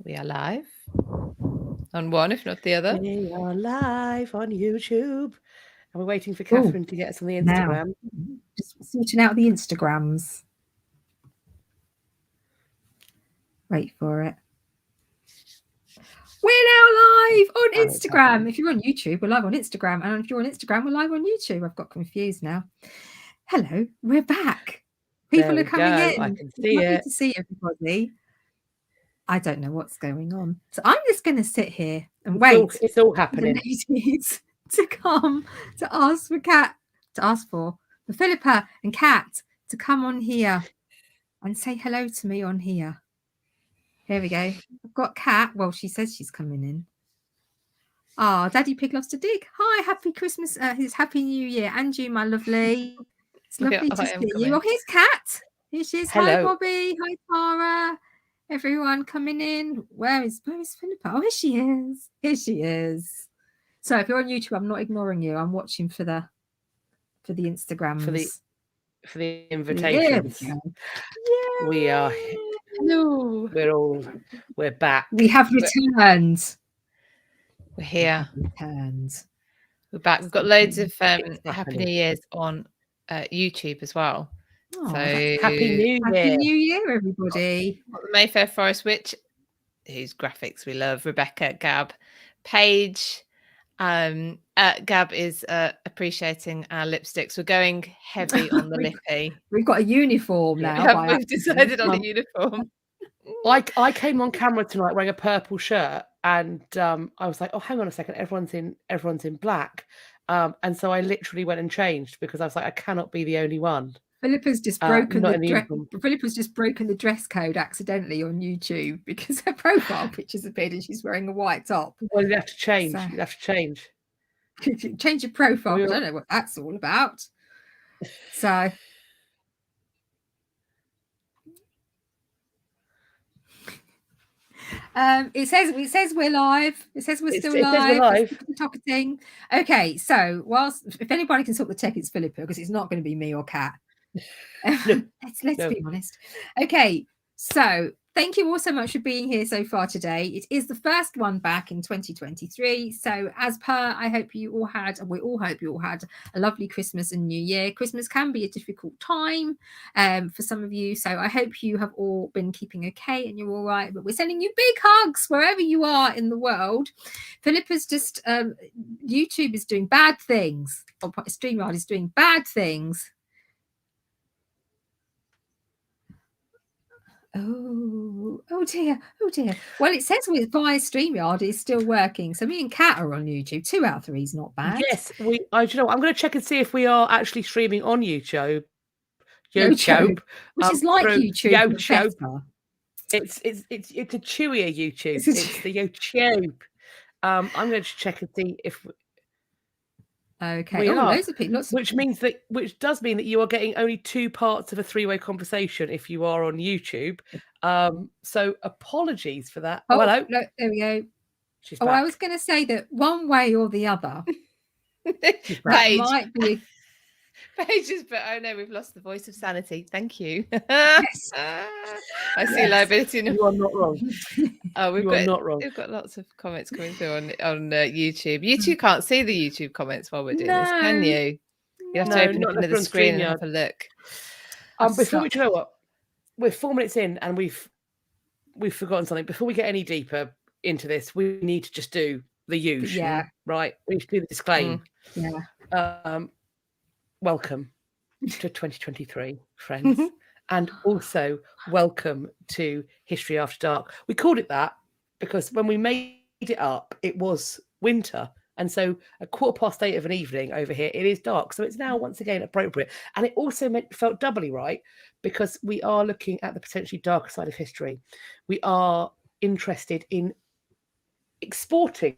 We are live on one, if not the other. We are live on YouTube. And we're waiting for Catherine to get us on the Instagram. Now, just sorting out the Instagrams. Wait for it. We're now live on Instagram. If you're on YouTube, we're live on Instagram. And if you're on Instagram, we're live on YouTube. I've got confused now. Hello, we're back. People are coming in. I can see it. To see everybody. I don't know what's going on. So I'm just going to sit here and wait. It's all happening. The ladies to come to ask for Philippa and Kat to come on here and say hello to me on here. Here we go. I've got Kat. Well, she says she's coming in. Ah, Daddy Pig loves to dig. Hi, happy Christmas. His happy New Year. And you, my lovely. It's lovely to see you. Oh, here's Kat. Here she is. Hello. Hi, Bobby. Hi, Tara. Everyone coming in. Where is Philippa? Oh, here she is. Here she is. So if you're on YouTube, I'm not ignoring you. I'm watching for the Instagrams. For the invitations. Yeah. We are. Hello. We're back. We have returned. We're here. We're back. We've got loads of Happy New Year's on YouTube as well. Oh, so Happy New Year. Happy New Year, everybody. Got the Mayfair Forest Witch, whose graphics we love, Rebecca, Gab, Paige. Gab is appreciating our lipsticks. We're going heavy on the lippy. We've got a uniform now. We've decided on a uniform. I came on camera tonight wearing a purple shirt, and I was like, "Oh, hang on a second, everyone's in black," and so I literally went and changed because I was like, "I cannot be the only one." Philippa's just broken Philippa's just broken the dress code accidentally on YouTube because her profile picture's appeared and she's wearing a white top. Well, you have to change. So, you have to change. Change your profile. I don't know what that's all about. So it says we're live. It says we're still live. Talking. Okay, so if anybody can sort the tech, it's Philippa because it's not going to be me or Kat. Let's be honest. Okay, so thank you all so much for being here so far today. It is the first one back in 2023. So as per, we all hope you all had a lovely Christmas and New Year. Christmas can be a difficult time for some of you. So I hope you have all been keeping okay and you're all right. But we're sending you big hugs wherever you are in the world. Philippa's just, YouTube is doing bad things. Or StreamYard is doing bad things. Oh dear. Well, it says via StreamYard is still working. So me and Kat are on YouTube. 2 out of 3 is not bad. Yes, I'm going to check and see if we are actually streaming on YouTube. Which is like YouTube. It's a chewier YouTube. It's the YouTube. I'm going to check and see if. Okay. Loads of people. Which does mean that you are getting only 2 parts of a 3-way conversation if you are on YouTube. So apologies for that. Oh, hello. No, there we go. She's back. I was going to say that one way or the other. Paige might be. Paige is, but oh no, we've lost the voice of sanity. Thank you. Yes. I see liability. You are not wrong. We've got lots of comments coming through on YouTube. YouTube can't see the YouTube comments while we're doing this, can you? You have to open up another screen and have a look. Before we, you know what? We're 4 minutes in and we've forgotten something. Before we get any deeper into this, we need to just do the usual. Yeah. Right. We need to do the disclaimer. Yeah. Welcome to 2023, friends. And also welcome to History After Dark. We called it that because when we made it up, it was winter. And so 8:15 of an evening over here, it is dark. So it's now once again appropriate. And it also felt doubly right because we are looking at the potentially darker side of history. We are interested in exporting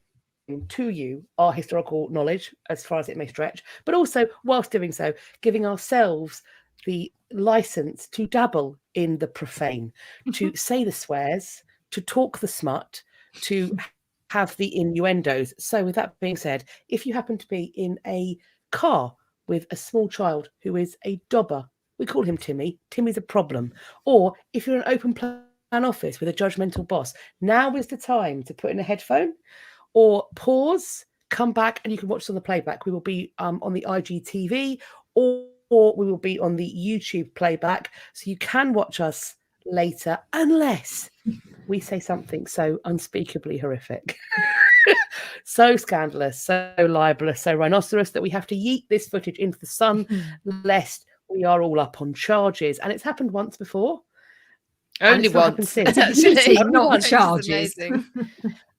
to you our historical knowledge as far as it may stretch, but also whilst doing so, giving ourselves the license to dabble in the profane, to say the swears, to talk the smut, to have the innuendos. So with that being said, if you happen to be in a car with a small child who is a dobber, we call him Timmy. Timmy's a problem. Or if you're in an open office with a judgmental boss, now is the time to put in a headphone or pause, come back, and you can watch us on the playback. We will be on the IGTV or we will be on the YouTube playback. So you can watch us later, unless we say something so unspeakably horrific, so scandalous, so libelous, so rhinoceros that we have to yeet this footage into the sun, lest we are all up on charges. And it's happened once before. Only once. Actually, not charges.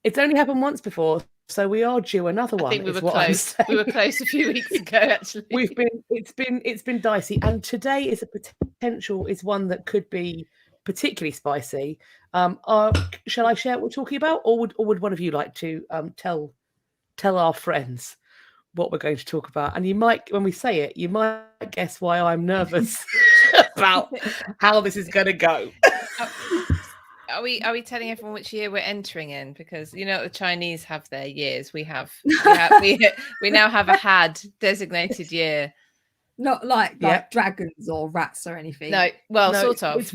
It's only happened once before, so we are due another one. I think we were close. We were close a few weeks ago. Actually, it's been dicey, and today is is one that could be particularly spicy. Shall I share what we're talking about, or would one of you like to tell our friends what we're going to talk about? And you might, when we say it, you might guess why I'm nervous about how this is going to go. Are we telling everyone which year we're entering in? Because you know the Chinese have their years. We now have a had designated year. Not like dragons or rats or anything. No, sort of.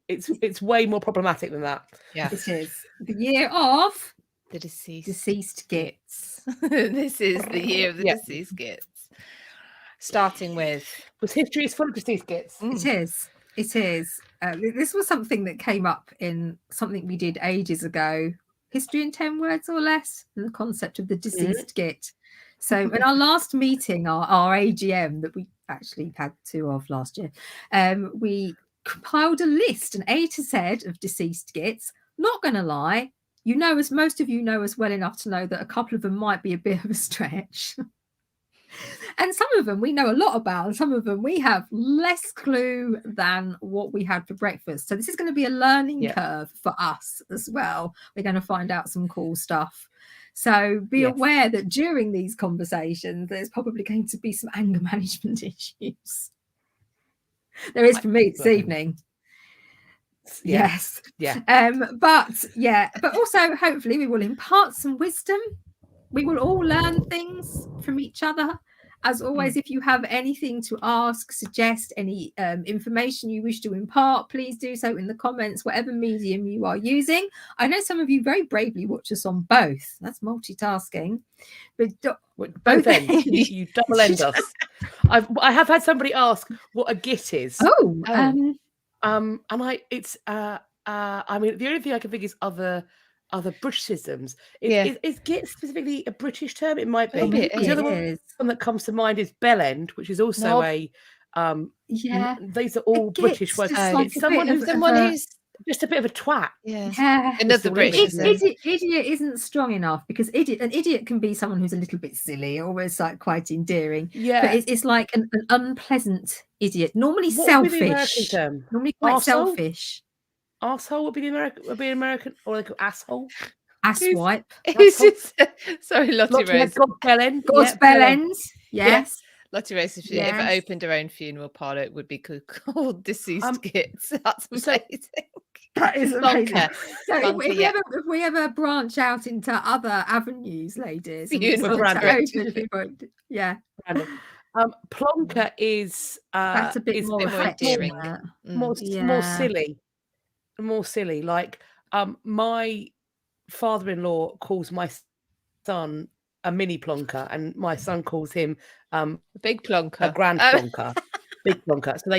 It's way more problematic than that. Yeah, it is the year of the deceased Gits. This is the year of the deceased Gits. Starting with, because history is full of deceased Gits. It is. This was something that came up in something we did ages ago. History in 10 words or less, and the concept of the deceased Git. So in our last meeting, our AGM that we actually had 2 of last year, we compiled a list, an A to Z of deceased Gits. Not going to lie, as most of you know us well enough to know that a couple of them might be a bit of a stretch. And some of them we know a lot about, and some of them we have less clue than what we had for breakfast. So this is going to be a learning curve for us as well. We're going to find out some cool stuff. So be aware that during these conversations, there's probably going to be some anger management issues. There is for me this evening. Yes. Yeah. But also hopefully we will impart some wisdom. We will all learn things from each other. As always, if you have anything to ask, suggest, any information you wish to impart, please do so in the comments, whatever medium you are using. I know some of you very bravely watch us on both. That's multitasking. But both ends. You double end us. I have had somebody ask what a Git is. And I mean, the only thing I can think is other Britishisms. Is Git specifically a British term? It might be. The other one that comes to mind is bellend, which is also these are all British words. It's someone who's just a bit of a twat. Another British. Idiot isn't strong enough, because an idiot can be someone who's a little bit silly, almost like quite endearing. But it's like an unpleasant idiot, normally selfish. Normally quite selfish. Arsehole would be the American, or like asshole. Asswipe. Sorry, Lottie Rose. God's bellend. God's bellend. Yes. Lottie Rose, if she ever opened her own funeral parlour, it would be called Deceased Gits. That's amazing. That is amazing. So if we ever branch out into other avenues, ladies, Plonker is that's a bit more endearing, more silly. Like my father-in-law calls my son a mini plonker, and my son calls him a big plonker, a grand plonker. Big plonker. So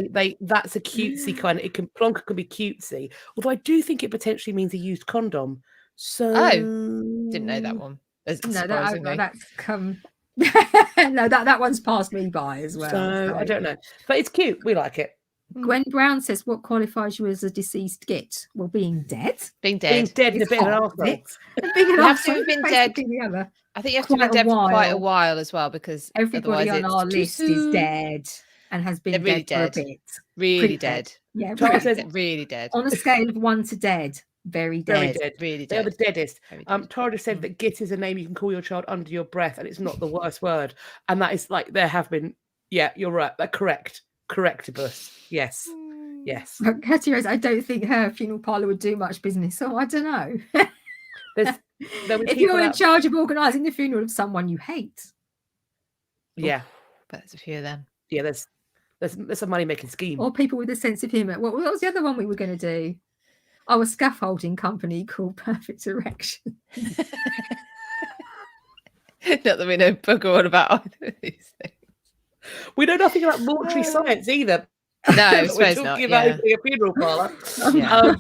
that's a cutesy kind of, plonker can be cutesy. Although I do think it potentially means a used condom. So didn't know that one. That's come. No, that one's passed me by as well. So I don't know, but it's cute. We like it. Gwen Brown says, what qualifies you as a deceased Git? Well, being dead. Being dead is a bit of an arsehole. You have to have been dead. I think you have to be dead for quite a while as well, because everybody on our list is dead and has been dead for a bit. Really dead. Yeah, really dead. On a scale of 1 to dead, very dead. Really dead. They're the deadest. Tara just said that Git is a name you can call your child under your breath, and it's not the worst word. And that is like, there have been, you're right. They're correctibus. Yes. But Katie Rose, I don't think her funeral parlour would do much business, so I don't know. If you're in charge of organising the funeral of someone you hate. Yeah. But there's a few of them. Yeah, there's a money-making scheme. Or people with a sense of humour. What was the other one we were going to do? Oh, a scaffolding company called Perfect Erection. Not that we know bugger all about either of these things. We know nothing about mortuary science either. No, I We're suppose talking not. about Yeah. opening a funeral parlour. Yeah.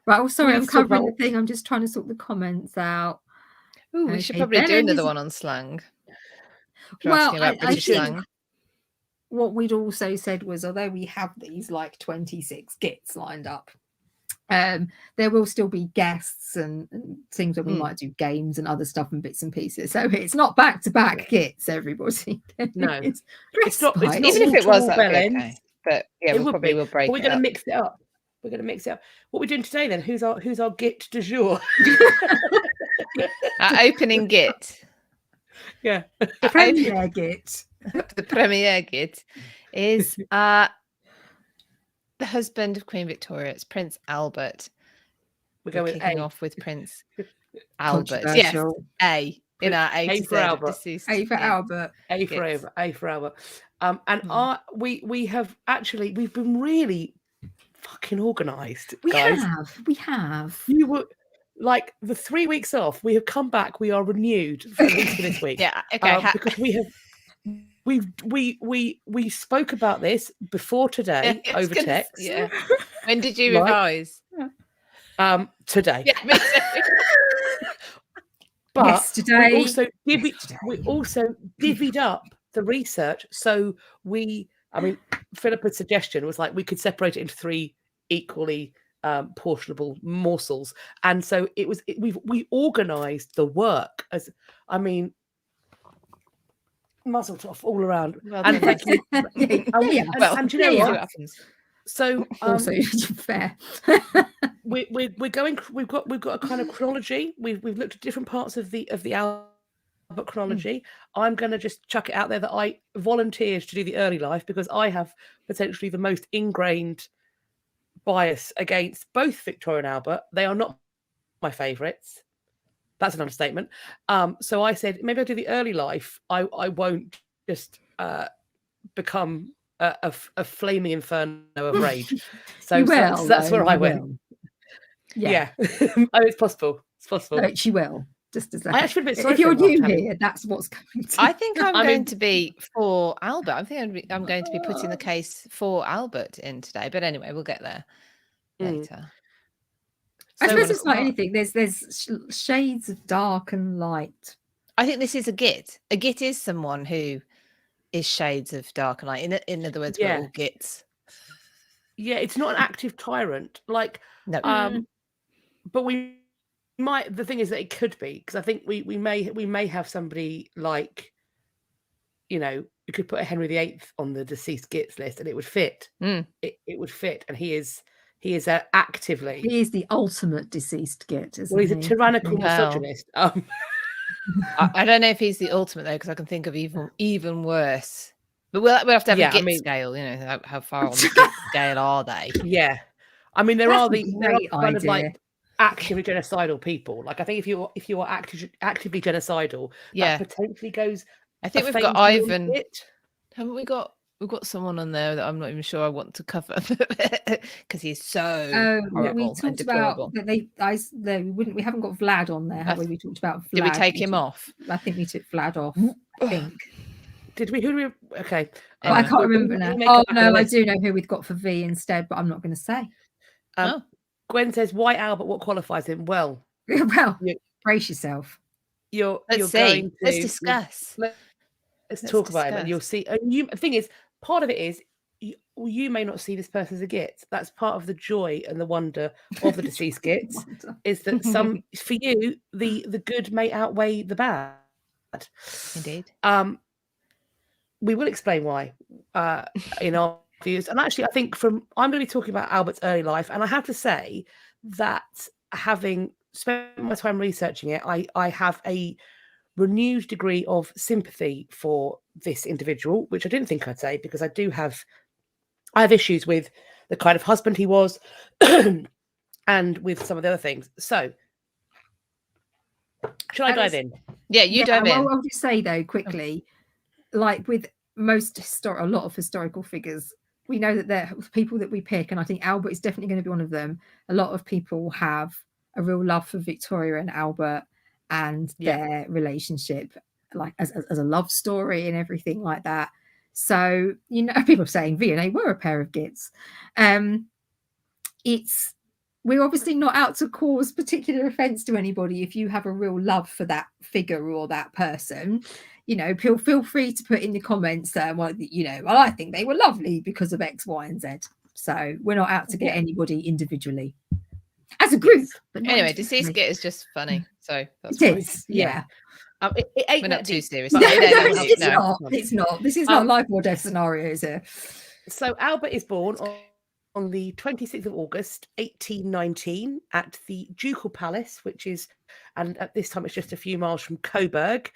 Right. Oh, sorry, We I'm need to talk covering about- the thing. I'm just trying to sort the comments out. Ooh, we should Okay, probably Ben do and another Izzy- one on slang. If you're Well, asking about I British think slang. what we'd also said was, although we have these like 26 Gits lined up, there will still be guests and things where we might do games and other stuff and bits and pieces. So it's not back to back Gits, everybody. No. it's not- it's respite. not Even if it was, wall-to-wall that'd be bell okay. ends. But yeah, It we would probably be. will break But we're it going to up. mix it up. We're going to mix it up. What are we doing today then? Who's our Git du jour? Our opening Git. Yeah. Premier Git. The premier Git is the husband of Queen Victoria. It's Prince Albert. We're We're going with kicking A. off with Prince Albert. Yes, Controversial. A in our A A to for Z of Albert. deceased. A for yeah. Albert. A for Gits. Albert. And we have actually we've been really fucking organised, guys. We have. You were like the 3 weeks off. We have come back. We are renewed for at least for this week. Yeah. Okay. Because we spoke about this before today I was over gonna text. Yeah. When did you Right. revise? Today. Yeah, me too. But Yesterday. we also divvied up the research. So Philippa's suggestion was like we could separate it into 3 equally portionable morsels, and so we organised the work as muzzle off all around. Well And done. thank you. Well, And do you know see what? what happens. So Also, fair. we're going. We've got a kind of chronology. We've looked at different parts of the Albert chronology. I'm going to just chuck it out there that I volunteered to do the early life because I have potentially the most ingrained bias against both Victoria and Albert. They are not my favourites. That's an understatement. So I said maybe I'll do the early life. I won't just become a flaming inferno of rage. So, so that's where I went. Yeah. It's possible. It's possible. No, she will. Just as I actually feel a bit sorry if you're for him new after here, that's what's coming to. I think I'm going to be for Albert. I think I'm going to be putting the case for Albert in today. But anyway, we'll get there later. I So suppose it's like anything. There's shades of dark and light. I think this is a Git. A Git is someone who is shades of dark and light. In other words, we're all Gits. Yeah, it's not an active tyrant. Like, no. But we might. The thing is that it could be because I think we may have somebody like, you could put a Henry VIII on the deceased Gits list and it would fit. It would fit, and he is actively. He is the ultimate deceased Git, isn't he's he? a tyrannical misogynist. I don't know if he's the ultimate though, because I can think of even worse. But we'll have to have a Git scale. How far on the Git scale are they? Yeah, there are kind of like actively genocidal people. Like I think if you are actively genocidal, that potentially goes. I think we've got Ivan. Haven't we got? We've got someone on there that I'm not even sure I want to cover because he's so horrible we talked and deplorable. About we haven't got Vlad on there, have we? We talked about Vlad. Did we take him off? I think we took Vlad off. I think. Did we? Who did we? Okay. I can't remember now. Oh no, I do know who we've got for V instead, but I'm not going to say. Gwen says, "Why Albert? What qualifies him?" Well, brace yourself. Let's discuss. Let's talk about him, and you'll see. The thing is, part of it is you may not see this person as a Git. That's part of the joy and the wonder of the deceased Gits. Is that for you the good may outweigh the bad? Indeed. We will explain why in our views. And actually, I think I'm going to be talking about Albert's early life, and I have to say that having spent my time researching it, I have a renewed degree of sympathy for this individual, which I didn't think I'd say because I have issues with the kind of husband he was and with some of the other things. So should I dive in? Yeah, you dive in. I'll just say though quickly, like with a lot of historical figures, we know that there are people that we pick, and I think Albert is definitely going to be one of them. A lot of people have a real love for Victoria and Albert and their relationship, like as a love story and everything like that. So, you know, people are saying V and A were a pair of Gits. We're obviously not out to cause particular offence to anybody. If you have a real love for that figure or that person, you know, feel free to put in the comments, well, you know, well, I think they were lovely because of X, Y, and Z. So we're not out to get anybody individually. As a group. But anyway, deceased Git is just funny. So that's it is, yeah. It ain't we're not too serious. No, it's not. It's not. This is not life or death scenario, is it? So Albert is born on the 26th of August, 1819, at the Ducal Palace, which is, and at this time it's just a few miles from Coburg.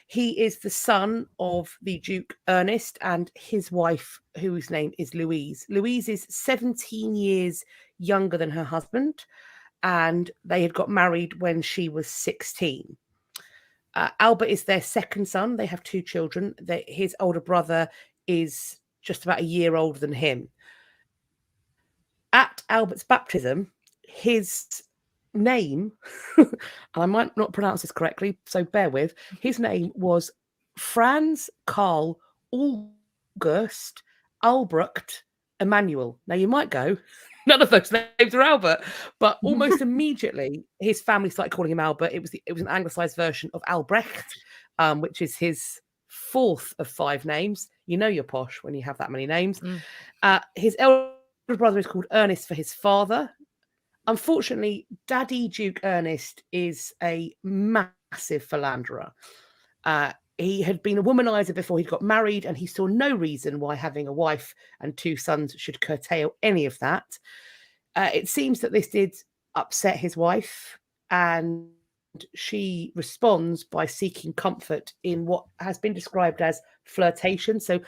He is the son of the Duke Ernest and his wife, whose name is Louise. Louise is 17 years younger than her husband, and they had got married when she was 16. Albert is their second son. They have two children. His older brother is just about a year older than him. At Albert's baptism, his name, and I might not pronounce this correctly, so bear with, his name was Franz Karl August Albrecht Emanuel. Now you might go, none of those names are Albert, but almost immediately his family started calling him Albert. It was an anglicized version of Albrecht, which is his fourth of 5 names. You know you're posh when you have that many names. His elder brother is called Ernest for his father. Unfortunately, Daddy Duke Ernest is a massive philanderer. He had been a womanizer before he got married, and he saw no reason why having a wife and 2 sons should curtail any of that. It seems that this did upset his wife, and she responds by seeking comfort in what has been described as flirtation. So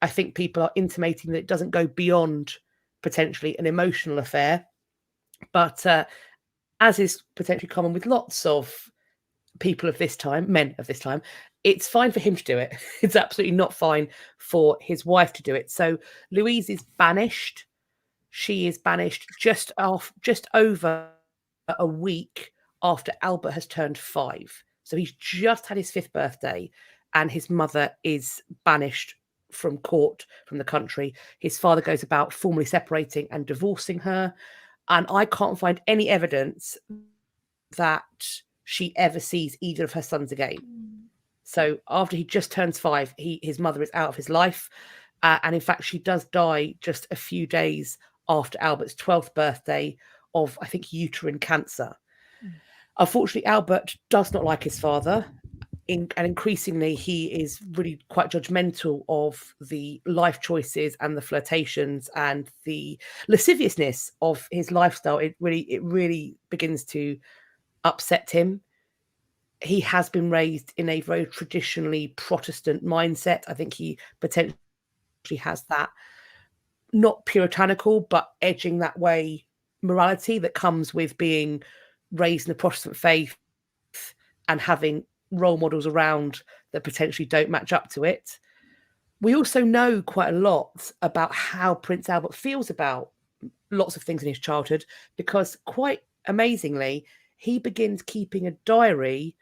I think people are intimating that it doesn't go beyond potentially an emotional affair. But as is potentially common with lots of people of this time, men of this time, it's fine for him to do it. It's absolutely not fine for his wife to do it. So Louise is banished. She is banished just over a week after Albert has turned 5. So he's just had his 5th birthday, and his mother is banished from court, from the country. His father goes about formally separating and divorcing her. And I can't find any evidence that she ever sees either of her sons again. So after he just turns 5, his mother is out of his life. And in fact, she does die just a few days after Albert's 12th birthday of, I think, uterine cancer. Unfortunately, Albert does not like his father. And increasingly, he is really quite judgmental of the life choices and the flirtations and the lasciviousness of his lifestyle. It really begins to upset him. He has been raised in a very traditionally Protestant mindset. I think he potentially has that not puritanical, but edging that way morality that comes with being raised in the Protestant faith and having role models around that potentially don't match up to it. We also know quite a lot about how Prince Albert feels about lots of things in his childhood, because quite amazingly, he begins keeping a diary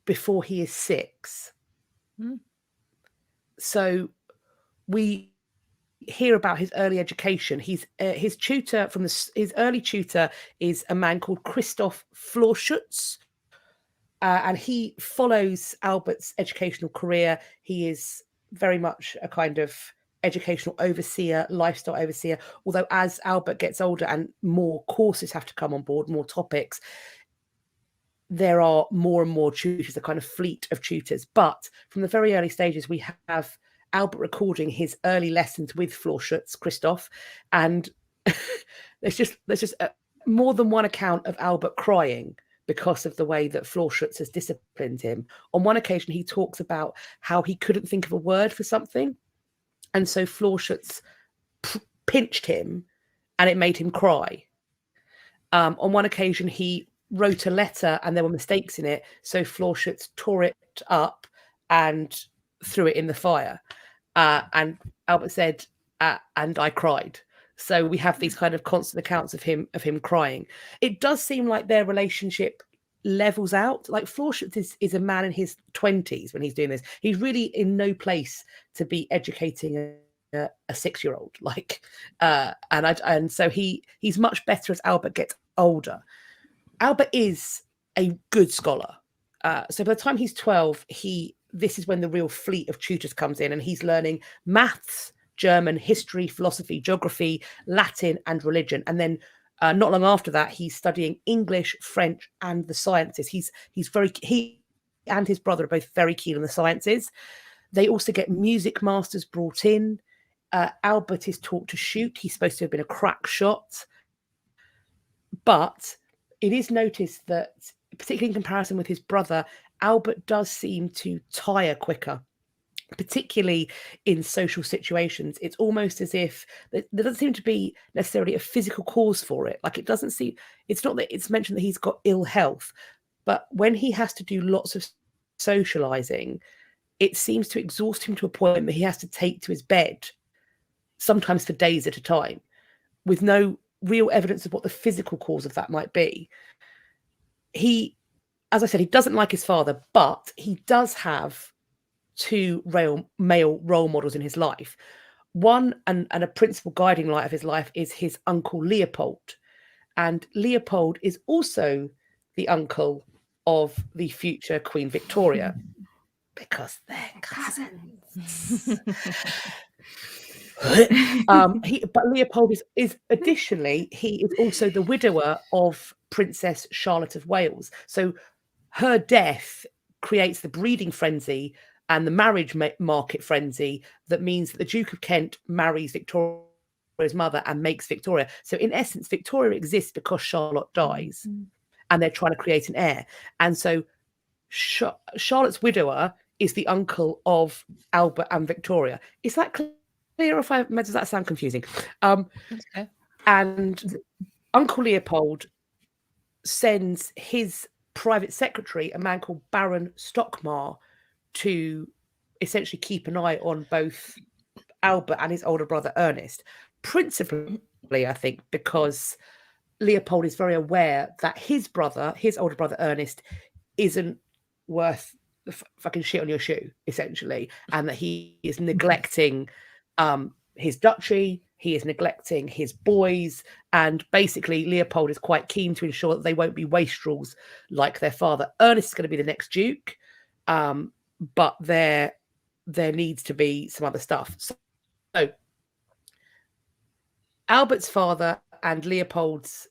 before he is 6. So we hear about his early education. His tutor his early tutor is a man called Christoph Florschutz. And he follows Albert's educational career. He is very much a kind of educational overseer, lifestyle overseer. Although as Albert gets older and more courses have to come on board, more topics, there are more and more tutors, a kind of fleet of tutors. But from the very early stages, we have Albert recording his early lessons with Florschutz, Christoph. And there's just more than one account of Albert crying because of the way that Florschutz has disciplined him. On one occasion, he talks about how he couldn't think of a word for something. And so Florschutz pinched him and it made him cry. On one occasion, he wrote a letter and there were mistakes in it. So Florschutz tore it up and threw it in the fire. And Albert said, and I cried. So we have these kind of constant accounts of him crying. It does seem like their relationship levels out. Like Florschutz is a man in his 20s when he's doing this. He's really in no place to be educating a 6-year-old. Like, and so he's much better as Albert gets older. Albert is a good scholar. So by the time he's 12, this is when the real fleet of tutors comes in, and he's learning maths, German, history, philosophy, geography, Latin, and religion. And then not long after that, he's studying English, French, and the sciences. He and his brother are both very keen on the sciences. They also get music masters brought in. Albert is taught to shoot. He's supposed to have been a crack shot. But it is noticed that, particularly in comparison with his brother, Albert does seem to tire quicker, particularly in social situations. It's almost as if there doesn't seem to be necessarily a physical cause for it. Like, it's not that it's mentioned that he's got ill health, but when he has to do lots of socializing, it seems to exhaust him to a point that he has to take to his bed, sometimes for days at a time, with no real evidence of what the physical cause of that might be. He, as I said, he doesn't like his father, but he does have 2 male role models in his life. One, and a principal guiding light of his life, is his uncle Leopold. And Leopold is also the uncle of the future Queen Victoria, because they're cousins. But Leopold is additionally, he is also the widower of Princess Charlotte of Wales. So her death creates the breeding frenzy and the marriage market frenzy that means that the Duke of Kent marries Victoria's mother and makes Victoria. So in essence, Victoria exists because Charlotte dies, and they're trying to create an heir. And so Charlotte's widower is the uncle of Albert and Victoria. Is that clear? Or does that sound confusing? Okay. And Uncle Leopold sends his private secretary, a man called Baron Stockmar, to essentially keep an eye on both Albert and his older brother Ernest. Principally, I think, because Leopold is very aware that his older brother Ernest, isn't worth the fucking shit on your shoe, essentially, and that he is neglecting his duchy, he is neglecting his boys, and basically Leopold is quite keen to ensure that they won't be wastrels like their father. Ernest is going to be the next duke, but there needs to be some other stuff. So Albert's father and Leopold's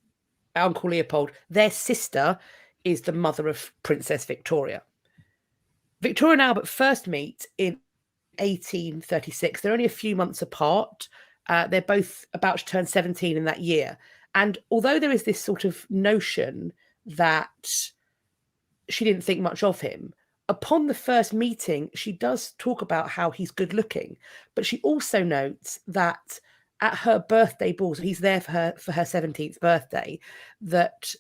uncle Leopold, their sister is the mother of Princess Victoria. Victoria and Albert first meet in 1836. They're only a few months apart. They're both about to turn 17 in that year. And although there is this sort of notion that she didn't think much of him, upon the first meeting, she does talk about how he's good looking. But she also notes that at her birthday ball, so he's there for her 17th birthday, that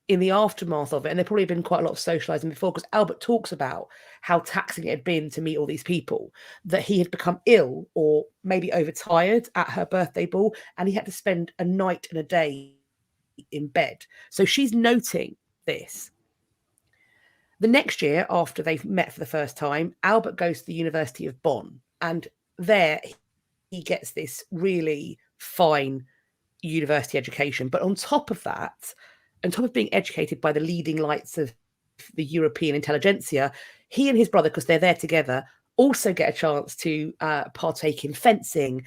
in the aftermath of it, and there probably been quite a lot of socializing before, because Albert talks about how taxing it had been to meet all these people, that he had become ill or maybe overtired at her birthday ball, and he had to spend a night and a day in bed. So she's noting this. The next year, after they've met for the first time, Albert goes to the University of Bonn, and there he gets this really fine university education. But on top of that, on top of being educated by the leading lights of the European intelligentsia, he and his brother, because they're there together, also get a chance to partake in fencing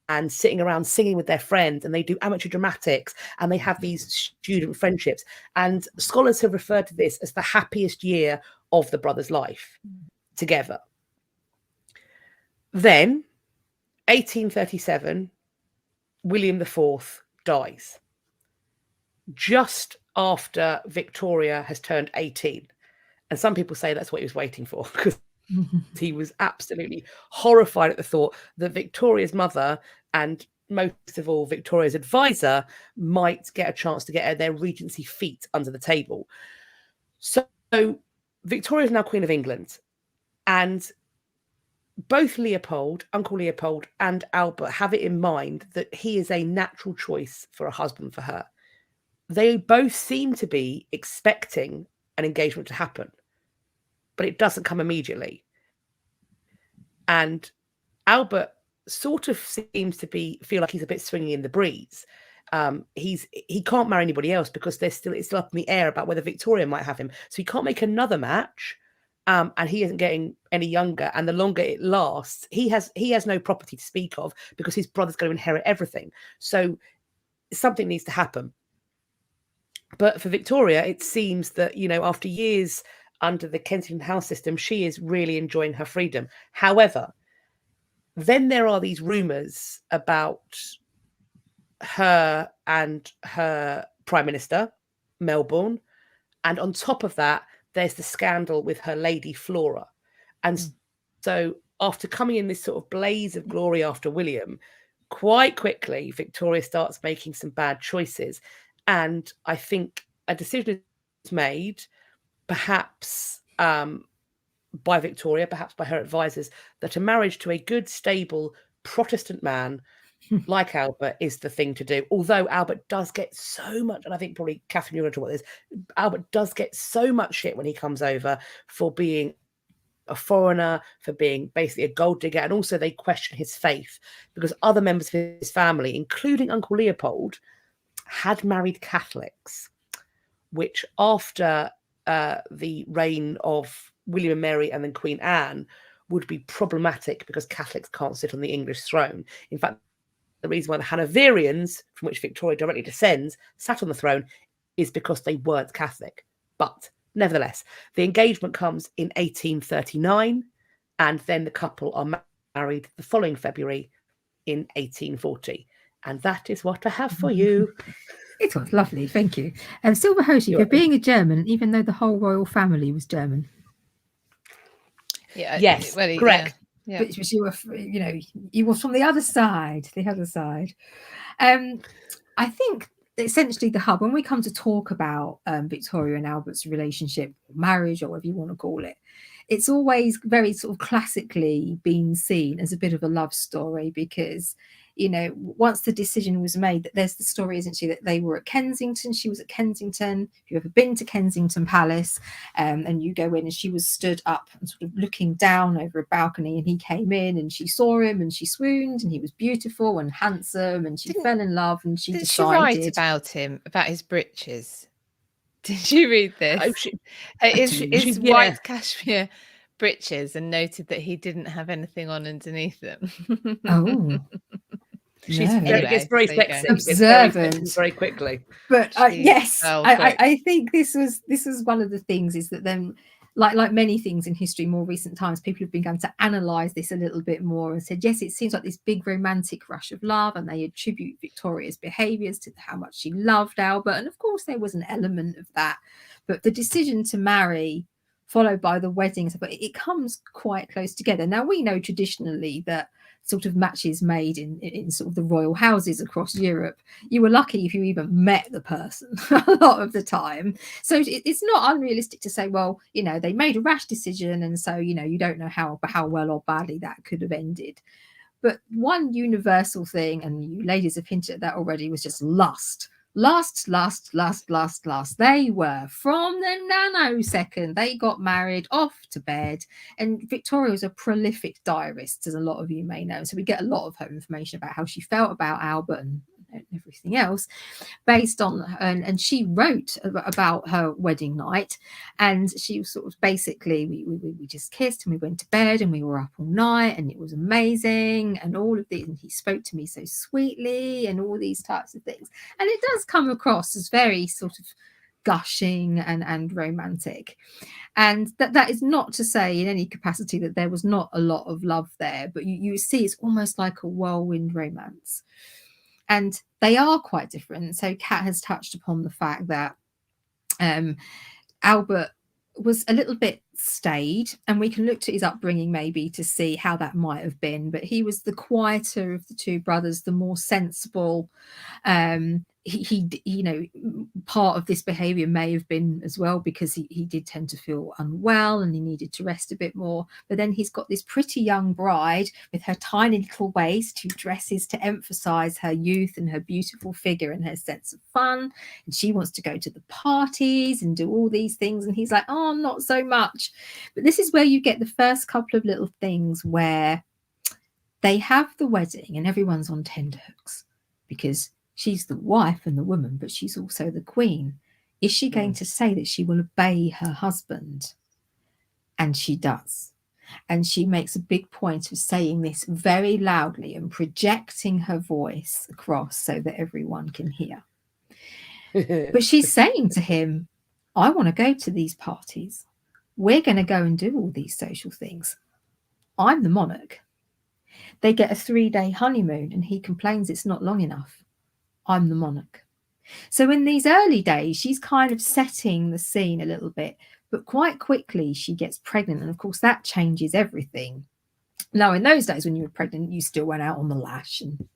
and sitting around singing with their friends, and they do amateur dramatics, and they have these student friendships. And scholars have referred to this as the happiest year of the brothers' life together. Then, 1837, William IV dies, just after Victoria has turned 18. And some people say that's what he was waiting for, because he was absolutely horrified at the thought that Victoria's mother, and most of all Victoria's advisor, might get a chance to get their regency feet under the table. So Victoria is now Queen of England, and both Leopold, Uncle Leopold, and Albert have it in mind that he is a natural choice for a husband for her. They both seem to be expecting an engagement to happen, but it doesn't come immediately. And Albert sort of seems to feel like he's a bit swinging in the breeze. He can't marry anybody else because it's still up in the air about whether Victoria might have him. So he can't make another match. And he isn't getting any younger. And the longer it lasts, he has no property to speak of because his brother's going to inherit everything. So something needs to happen. But for Victoria, it seems that, after years under the Kensington House system, she is really enjoying her freedom. However, then there are these rumours about her and her Prime Minister, Melbourne. And on top of that, there's the scandal with her lady Flora. And so after coming in this sort of blaze of glory after William, quite quickly, Victoria starts making some bad choices. And I think a decision is made, perhaps by Victoria, perhaps by her advisors, that a marriage to a good, stable Protestant man like Albert is the thing to do. Although Albert does get so much, and I think probably Catherine, you're going to talk about this, Albert does get so much shit when he comes over for being a foreigner, for being basically a gold digger, and also they question his faith because other members of his family, including Uncle Leopold, had married Catholics, which after the reign of William and Mary and then Queen Anne would be problematic because Catholics can't sit on the English throne. In fact, the reason why the Hanoverians, from which Victoria directly descends, sat on the throne is because they weren't Catholic. But nevertheless, the engagement comes in 1839, and then the couple are married the following February in 1840. And that is what I have for you. It was lovely, thank you. Silver Hoshi, for being a German, even though the whole royal family was German. Yeah. Yes, well, correct. Yeah. But you were, you were from the other side. I think essentially the hub, when we come to talk about Victoria and Albert's relationship, marriage, or whatever you want to call it, it's always very sort of classically been seen as a bit of a love story because, once the decision was made, that there's the story, isn't she, that they were at Kensington, she was at Kensington. If you've ever been to Kensington Palace, and you go in and she was stood up and sort of looking down over a balcony, and he came in and she saw him and she swooned, and he was beautiful and handsome, and she fell in love, and she decided. She write about him, about his breeches? Did you read this? His white cashmere breeches, and noted that he didn't have anything on underneath them. Oh. She's very sexy. Observant. Very quickly. But yes, I think this was one of the things, is that then, like many things in history, more recent times, people have been going to analyse this a little bit more and said, yes, it seems like this big romantic rush of love, and they attribute Victoria's behaviours to how much she loved Albert. And of course, there was an element of that. But the decision to marry, followed by the weddings, but it comes quite close together. Now, we know traditionally that sort of matches made in sort of the royal houses across Europe, you were lucky if you even met the person a lot of the time. So it's not unrealistic to say, well, they made a rash decision, and so you don't know how well or badly that could have ended. But one universal thing, and you ladies have hinted at that already, was just lust. Last. They were, from the nanosecond they got married, off to bed. And Victoria was a prolific diarist, as a lot of you may know. So we get a lot of her information about how she felt about Albert and everything else based on and she wrote about her wedding night, and she was sort of basically we just kissed and we went to bed and we were up all night and it was amazing and all of these, and he spoke to me so sweetly and all these types of things. And it does come across as very sort of gushing and romantic, and that is not to say in any capacity that there was not a lot of love there, but you see it's almost like a whirlwind romance. And they are quite different. So Kat has touched upon the fact that Albert was a little bit staid, and we can look to his upbringing maybe to see how that might have been. But he was the quieter of the two brothers, the more sensible. he you know, part of this behavior may have been as well because he did tend to feel unwell and he needed to rest a bit more. But then he's got this pretty young bride with her tiny little waist who dresses to emphasize her youth and her beautiful figure and her sense of fun, and she wants to go to the parties and do all these things, and he's like, oh, not so much. But this is where you get the first couple of little things where they have the wedding and everyone's on tenterhooks because she's the wife and the woman, but she's also the queen. Is she going to say that she will obey her husband? And she does. And she makes a big point of saying this very loudly and projecting her voice across so that everyone can hear. But she's saying to him, I want to go to these parties. We're going to go and do all these social things. I'm the monarch. They get a 3-day honeymoon and he complains it's not long enough. I'm the monarch. So in these early days, she's kind of setting the scene a little bit, but quite quickly she gets pregnant. And of course, that changes everything. Now, in those days when you were pregnant, you still went out on the lash and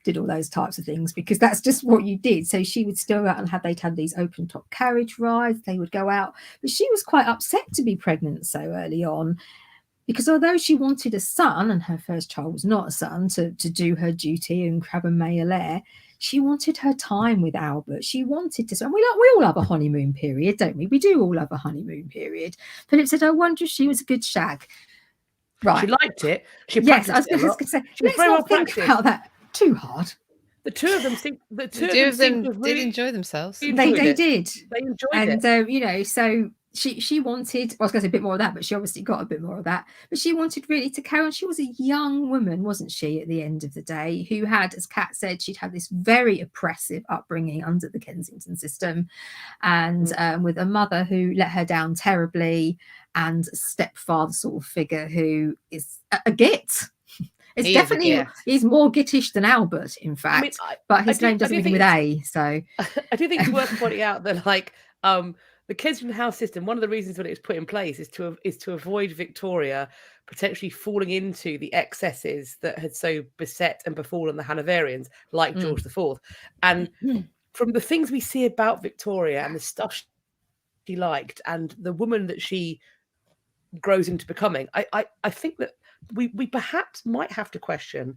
did all those types of things because that's just what you did. So she would still go out and they'd have these open top carriage rides. They would go out. But she was quite upset to be pregnant so early on, because although she wanted a son, and her first child was not a son, to do her duty and grab a male heir, she wanted her time with Albert. She wanted to, and we all have a honeymoon period, don't we? We do all have a honeymoon period. Philip said, I wonder if she was a good shag. Right. She liked it. She yes, I was going to say, let's not think about that too hard. The two of them seem. The two of them did enjoy themselves. They did. They enjoyed it. And you know, so she wanted, well, I was going to say a bit more of that, but she obviously got a bit more of that. But she wanted really to carry on. She was a young woman, wasn't she, at the end of the day, who had, as Kat said, she'd had this very oppressive upbringing under the Kensington system, and with a mother who let her down terribly, and a stepfather sort of figure who is a git. It's definitely, he's more Gittish than Albert, in fact, but his name doesn't begin with A. So I do think it's worth pointing out that, like, the Kensington House system, one of the reasons that it was put in place is to avoid Victoria potentially falling into the excesses that had so beset and befallen the Hanoverians, like George IV. And from the things we see about Victoria and the stuff she liked and the woman that she grows into becoming, I think that we perhaps might have to question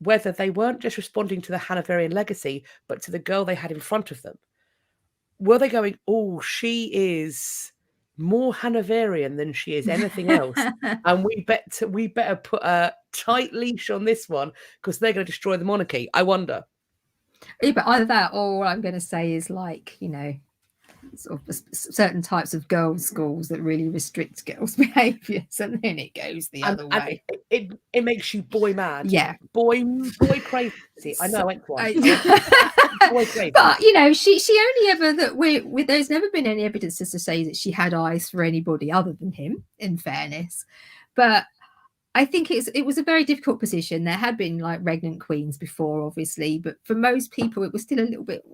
whether they weren't just responding to the Hanoverian legacy, but to the girl they had in front of them. Were they going, oh, she is more Hanoverian than she is anything else, and we better put a tight leash on this one because they're going to destroy the monarchy? I wonder. Yeah, but either that, or what I'm going to say is, like, you know, sort of certain types of girls' schools that really restrict girls' behaviours, and then it goes the other way. It makes you boy mad. Yeah, boy crazy. I know, I went twice. But you know, she only ever that there's never been any evidence to say that she had eyes for anybody other than him, in fairness. But I think it was a very difficult position. There had been like regnant queens before, obviously, but for most people it was still a little bit,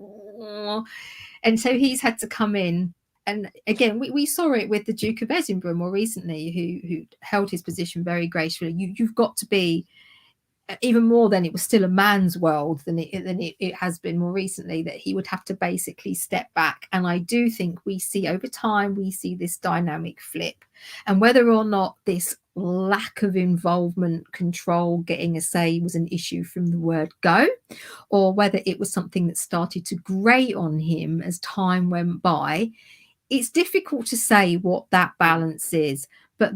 and so he's had to come in. And again, we saw it with the Duke of Edinburgh more recently, who held his position very gracefully. You've got to be, even more than it was still a man's world than it has been more recently, that he would have to basically step back. And I do think we see over time, we see this dynamic flip. And whether or not this lack of involvement, control, getting a say was an issue from the word go, or whether it was something that started to grate on him as time went by, it's difficult to say what that balance is. But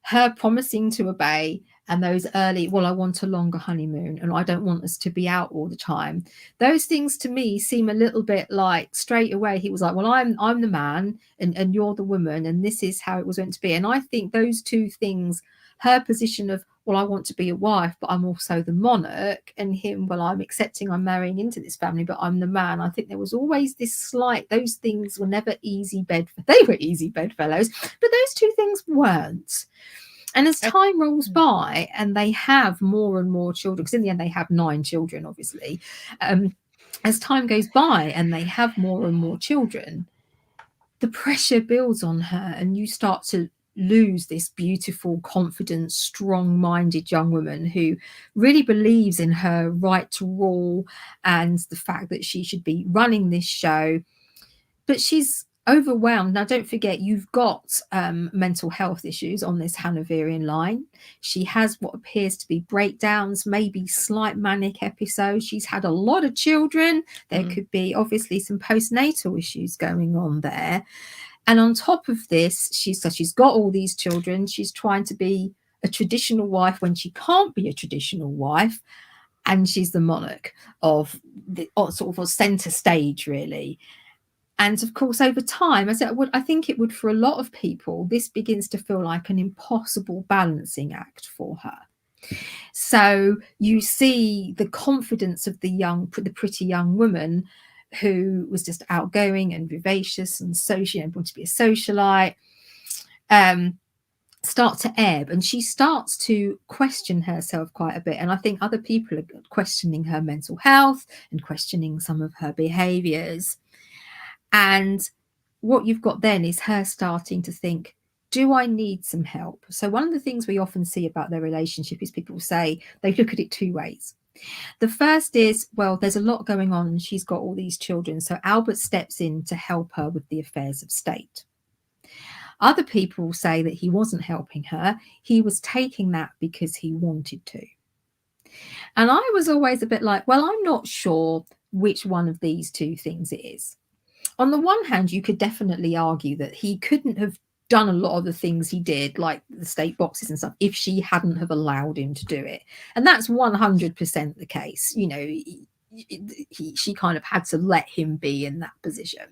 her promising to obey, and those early, well, I want a longer honeymoon and I don't want us to be out all the time, those things to me seem a little bit like straight away he was like, well, I'm the man and you're the woman, and this is how it was meant to be. And I think those two things, her position of, well, I want to be a wife, but I'm also the monarch, and him, well, I'm marrying into this family, but I'm the man. I think there was always this slight, those things were never easy they were easy bedfellows, but those two things weren't. And as time rolls by and they have more and more children, because in the end they have 9 children, obviously, as time goes by and they have more and more children, the pressure builds on her, and you start to lose this beautiful, confident, strong-minded young woman who really believes in her right to rule and the fact that she should be running this show. But she's overwhelmed. Now, don't forget, you've got mental health issues on this Hanoverian line. She has what appears to be breakdowns, maybe slight manic episodes. She's had a lot of children. There could be obviously some postnatal issues going on there. And on top of this, she's got all these children. She's trying to be a traditional wife when she can't be a traditional wife. And she's the monarch of the sort of center stage, really. And of course, over time, I think it would, for a lot of people, this begins to feel like an impossible balancing act for her. So you see the confidence of the pretty young woman who was just outgoing and vivacious and social, wanted to be a socialite, start to ebb, and she starts to question herself quite a bit. And I think other people are questioning her mental health and questioning some of her behaviors. And what you've got then is her starting to think, do I need some help? So one of the things we often see about their relationship is people say they look at it two ways. The first is, well, there's a lot going on and she's got all these children, so Albert steps in to help her with the affairs of state. Other people say that he wasn't helping her. He was taking that because he wanted to. And I was always a bit like, well, I'm not sure which one of these two things it is. On the one hand, you could definitely argue that he couldn't have done a lot of the things he did, like the state boxes and stuff, if she hadn't have allowed him to do it. And that's 100% the case. She kind of had to let him be in that position.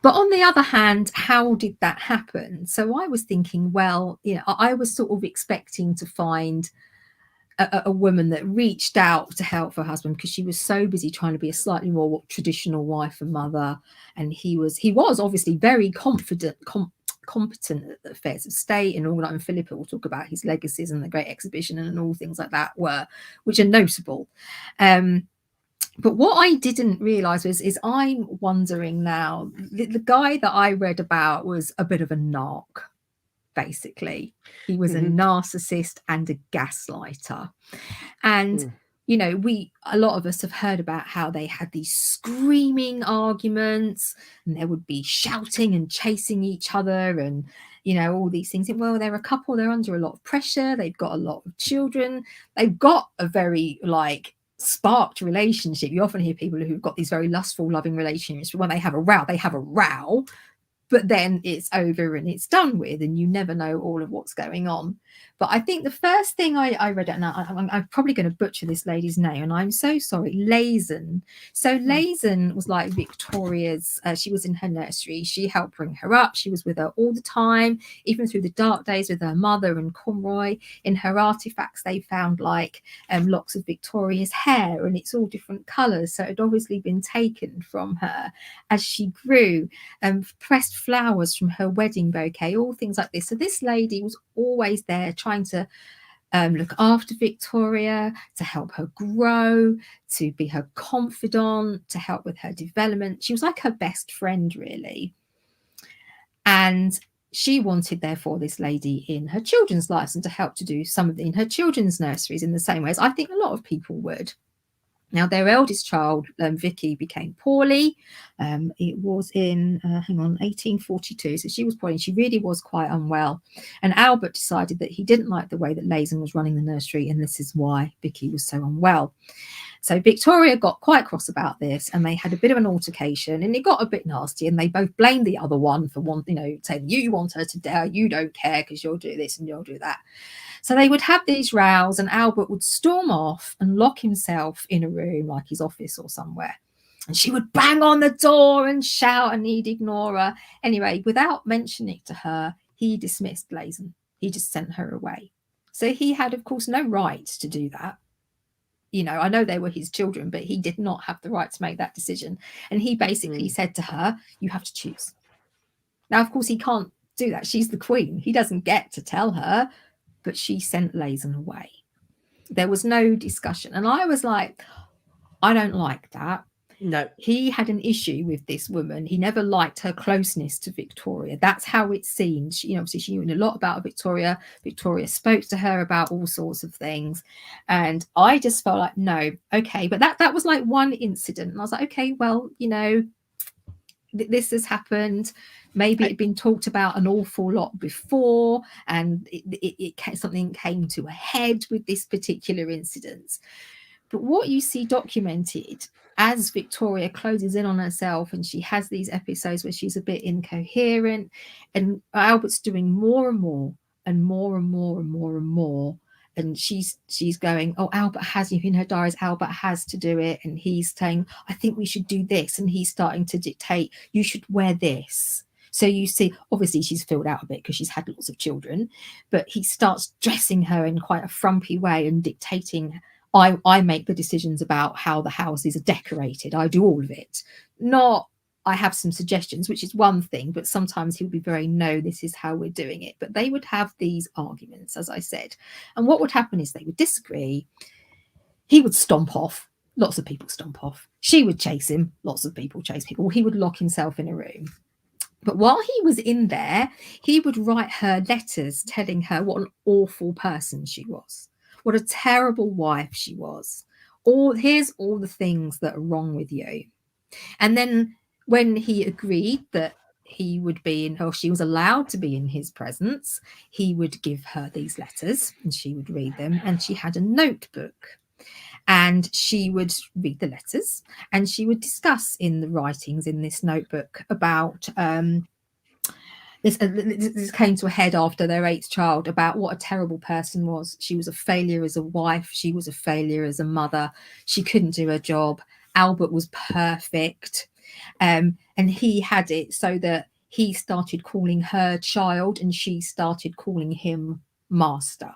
But on the other hand, how did that happen? So I was thinking, well, I was sort of expecting to find a woman that reached out to help her husband because she was so busy trying to be a slightly more traditional wife and mother. And he was obviously very competent at the affairs of state and all that. And Philippa will talk about his legacies and the Great Exhibition and all things like that which are notable. But what I didn't realize is I'm wondering now, the guy that I read about was a bit of a narc. Basically, he was a narcissist and a gaslighter. And a lot of us have heard about how they had these screaming arguments and there would be shouting and chasing each other and all these things. Well, they're a couple, they're under a lot of pressure, they've got a lot of children, they've got a very sparked relationship. You often hear people who've got these very lustful, loving relationships, but when they have a row, but then it's over and it's done with, and you never know all of what's going on. But I think the first thing I read, and I'm probably going to butcher this lady's name, and I'm so sorry, Lazen. So Lazen was like Victoria's, she was in her nursery. She helped bring her up. She was with her all the time, even through the dark days with her mother and Conroy. In her artifacts, they found locks of Victoria's hair, and it's all different colours. So it had obviously been taken from her as she grew, pressed flowers from her wedding bouquet, all things like this. So this lady was always there trying to look after Victoria, to help her grow, to be her confidant, to help with her development. She was like her best friend, really. And she wanted, therefore, this lady in her children's lives and to help to do some of in her children's nurseries in the same way as I think a lot of people would. Now, their eldest child, Vicky, became poorly. It was in, 1842. So she was poorly. She really was quite unwell. And Albert decided that he didn't like the way that Lazen was running the nursery, and this is why Vicky was so unwell. So Victoria got quite cross about this, and they had a bit of an altercation, and it got a bit nasty. And they both blamed the other one for saying, you want her to die, you don't care because you'll do this and you'll do that. So they would have these rows, and Albert would storm off and lock himself in a room like his office or somewhere. And she would bang on the door and shout, and he'd ignore her. Anyway, without mentioning it to her, he dismissed Lazen. He just sent her away. So he had, of course, no right to do that. I know they were his children, but he did not have the right to make that decision. And he basically said to her, you have to choose. Now, of course, he can't do that. She's the queen. He doesn't get to tell her. But she sent Lazen away. There was no discussion. And I was like, I don't like that. No. He had an issue with this woman. He never liked her closeness to Victoria. That's how it seemed. She, obviously she knew a lot about Victoria. Victoria spoke to her about all sorts of things. And I just felt like, no, okay. But that was like one incident. And I was like, okay, well, this has happened. Maybe it'd been talked about an awful lot before, and something came to a head with this particular incident. But what you see documented as Victoria closes in on herself, and she has these episodes where she's a bit incoherent, and Albert's doing more and more and more and more and more and more. And she's going, oh, Albert has, in her diaries, Albert has to do it. And he's saying, I think we should do this. And he's starting to dictate, you should wear this. So you see, obviously she's filled out a bit because she's had lots of children, but he starts dressing her in quite a frumpy way and dictating, I make the decisions about how the houses are decorated. I do all of it. Not, I have some suggestions, which is one thing, but sometimes he would be very, no, this is how we're doing it. But they would have these arguments, as I said. And what would happen is they would disagree. He would stomp off. Lots of people stomp off. She would chase him. Lots of people chase people. He would lock himself in a room. But while he was in there, he would write her letters telling her what an awful person she was, what a terrible wife she was. Here's all the things that are wrong with you. And then when he agreed that he would be in, or she was allowed to be in his presence, he would give her these letters and she would read them. And she had a notebook. And she would read the letters and she would discuss in the writings in this notebook about this came to a head after their 8th child, about what a terrible person was. She was a failure as a wife. She was a failure as a mother. She couldn't do her job. Albert was perfect. And he had it so that he started calling her child and she started calling him master.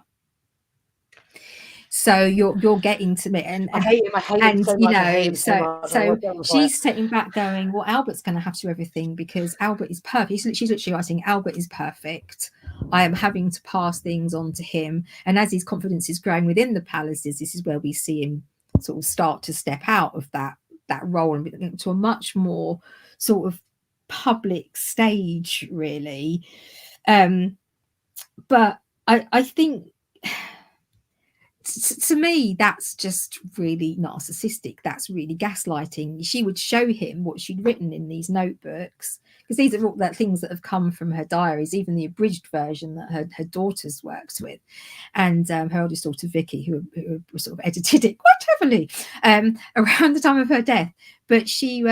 So you're getting to me, and I hate him. I hate him so much. So she's sitting back going, well, Albert's going to have to do everything because Albert is perfect. She's literally writing, Albert is perfect. I am having to pass things on to him. And as his confidence is growing within the palaces, this is where we see him sort of start to step out of that role and to a much more sort of public stage, really. But I think, to me, that's just really narcissistic. That's really gaslighting. She would show him what she'd written in these notebooks, because these are all the things that have come from her diaries, even the abridged version that her daughters worked with, and her oldest daughter Vicky, who sort of edited it quite heavily around the time of her death. But she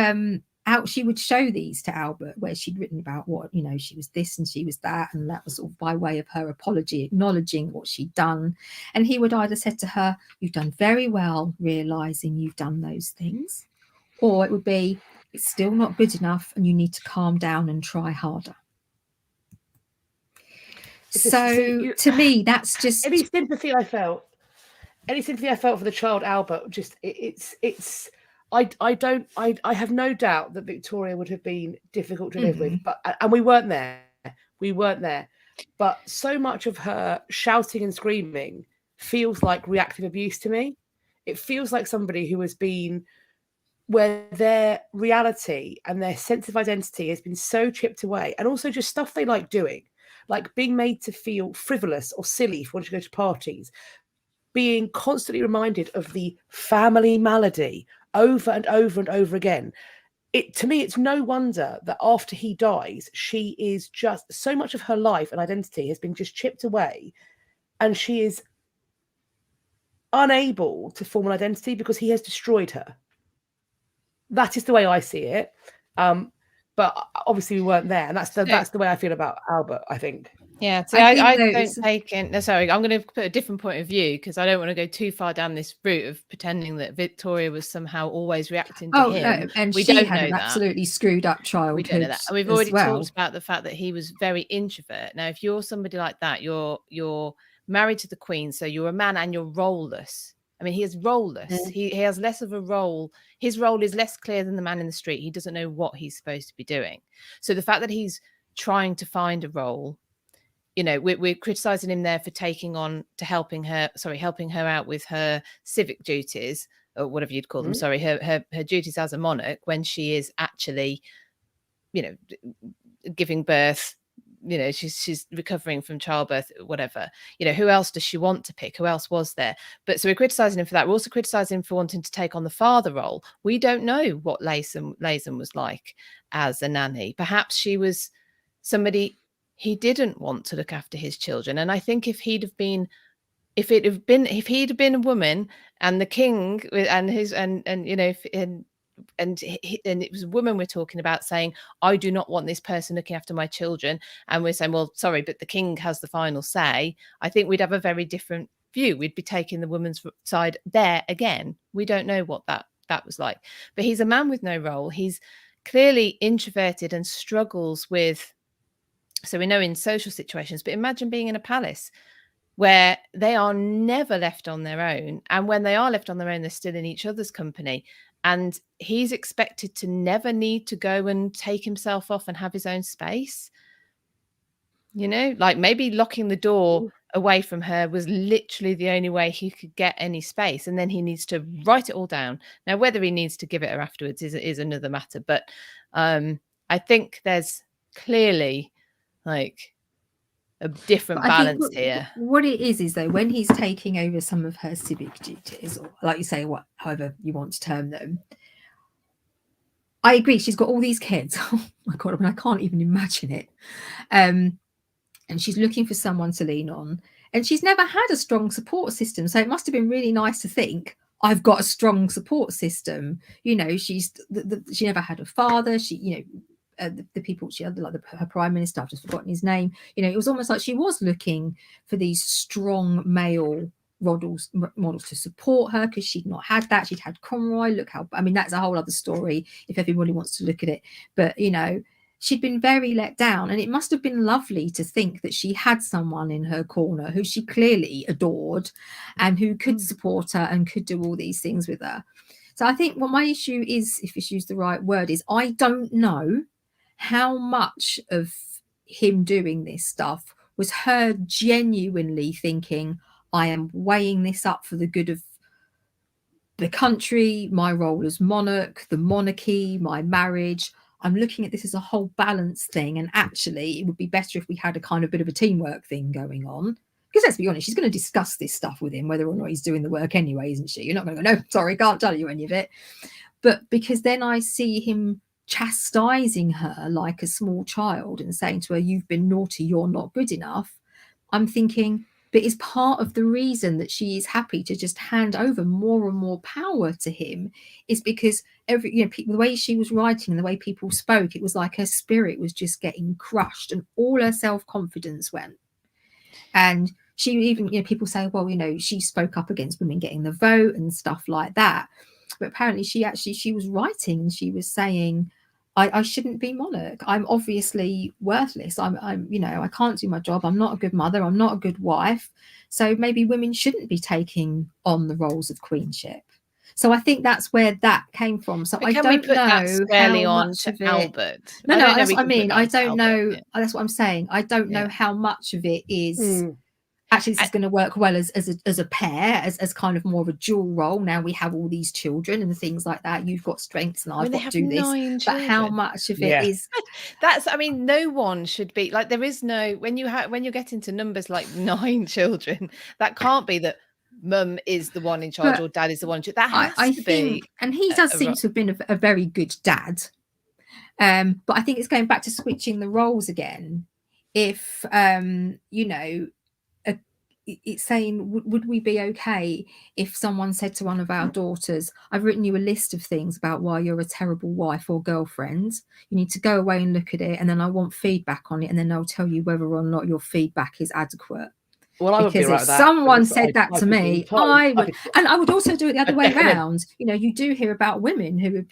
would show these to Albert, where she'd written about what, she was this and she was that, and that was sort of by way of her apology, acknowledging what she'd done. And he would either said to her, you've done very well realizing you've done those things, or it would be, it's still not good enough and you need to calm down and try harder. To me, that's just any sympathy I felt for the child Albert. Just it's. I have no doubt that Victoria would have been difficult to live with, and we weren't there. But so much of her shouting and screaming feels like reactive abuse to me. It feels like somebody who has been, where their reality and their sense of identity has been so chipped away, and also just stuff they like doing, like being made to feel frivolous or silly if you want to go to parties, being constantly reminded of the family malady over and over and over again. To me, it's no wonder that after he dies, she is just, so much of her life and identity has been just chipped away, and she is unable to form an identity because he has destroyed her. That is the way I see it. But obviously we weren't there, and that's the way I feel about Albert, I think. Yeah, so I don't take in. No, sorry, I'm going to put a different point of view, because I don't want to go too far down this route of pretending that Victoria was somehow always reacting to him. No, and she had an absolutely screwed up childhood. We don't know that. And we've already talked about the fact that he was very introvert. Now, if you're somebody like that, you're married to the Queen, so you're a man and you're roleless. I mean, he is roleless. He has less of a role. His role is less clear than the man in the street. He doesn't know what he's supposed to be doing. So the fact that he's trying to find a role, we're criticizing him there for helping her out with her civic duties. or whatever you'd call them, sorry, her duties as a monarch, when she is actually, you know, giving birth, you know, she's recovering from childbirth, whatever. You know, who else does she want to pick? Who else was there? But so we're criticizing him for that. We're also criticizing him for wanting to take on the father role. We don't know what Latham was like as a nanny. Perhaps she was somebody he didn't want to look after his children. And I think if he'd been a woman, and the king and his and you know, and it was a woman we're talking about saying, I do not want this person looking after my children, and we're saying, well, sorry, but the king has the final say, I think we'd have a very different view. We'd be taking the woman's side there again. We don't know what that was like. But he's a man with no role. He's clearly introverted and struggles with, so we know in social situations, but imagine being in a palace where they are never left on their own. And when they are left on their own, they're still in each other's company. And he's expected to never need to go and take himself off and have his own space. You know, like maybe locking the door away from her was literally the only way he could get any space. And then he needs to write it all down. Now, whether he needs to give it her afterwards is another matter. But I think there's clearly like a different balance here. What it is though, when he's taking over some of her civic duties, or like you say, however you want to term them, I agree, she's got all these kids. Oh my God, I mean, I can't even imagine it. And she's looking for someone to lean on, and she's never had a strong support system. So it must have been really nice to think, I've got a strong support system. You know, she never had a father. She, you know, the people she had, like her prime minister, I've just forgotten his name. You know, it was almost like she was looking for these strong male models to support her, because she'd not had that. She'd had Conroy. Look how, I mean, that's a whole other story if everybody wants to look at it. But, you know, she'd been very let down, and it must have been lovely to think that she had someone in her corner who she clearly adored and who could support her and could do all these things with her. So I think what my issue is, if you use the right word, is I don't know how much of him doing this stuff was her genuinely thinking, I am weighing this up for the good of the country, my role as monarch, the monarchy, my marriage. I'm looking at this as a whole balance thing, and actually it would be better if we had a kind of bit of a teamwork thing going on. Because let's be honest, she's going to discuss this stuff with him, whether or not he's doing the work anyway, isn't she? You're not going to go, no, sorry, can't tell you any of it. But because then I see him chastising her like a small child and saying to her, you've been naughty, you're not good enough. I'm thinking, but is part of the reason that she is happy to just hand over more and more power to him is because the way she was writing and the way people spoke, it was like her spirit was just getting crushed and all her self-confidence went. And she even, people say, well, she spoke up against women getting the vote and stuff like that. But apparently she was writing and she was saying, I shouldn't be monarch. I'm obviously worthless. I can't do my job. I'm not a good mother. I'm not a good wife. So maybe women shouldn't be taking on the roles of queenship. So I think that's where that came from. So I don't know how much of it. Albert. No, that's what I mean. I don't know. Yeah. That's what I'm saying. I don't know how much of it is. Actually, this is going to work well as a pair, as kind of more of a dual role. Now we have all these children and things like that. You've got strengths and I've got to do this. Children. But how much of it is? That's. I mean, no one should be like. There is no when you get into numbers like 9 children. That can't be that. Mum is the one in charge, or dad is the one in charge. That has to be. And he does seem to have been a very good dad. But I think it's going back to switching the roles again. If it's saying, would we be okay if someone said to one of our daughters, I've written you a list of things about why you're a terrible wife or girlfriend. You need to go away and look at it, and then I want feedback on it, and then I'll tell you whether or not your feedback is adequate. Well, I would because be right if with someone that, said that to me, I would, and I would also do it the other way around. You do hear about women who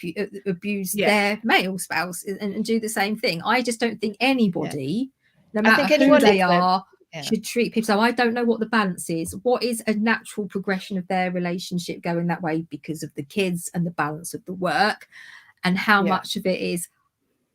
abuse their male spouse and do the same thing. I just don't think anybody, no matter who they are, should treat people. So I don't know what the balance is. What is a natural progression of their relationship going that way because of the kids and the balance of the work, and how much of it is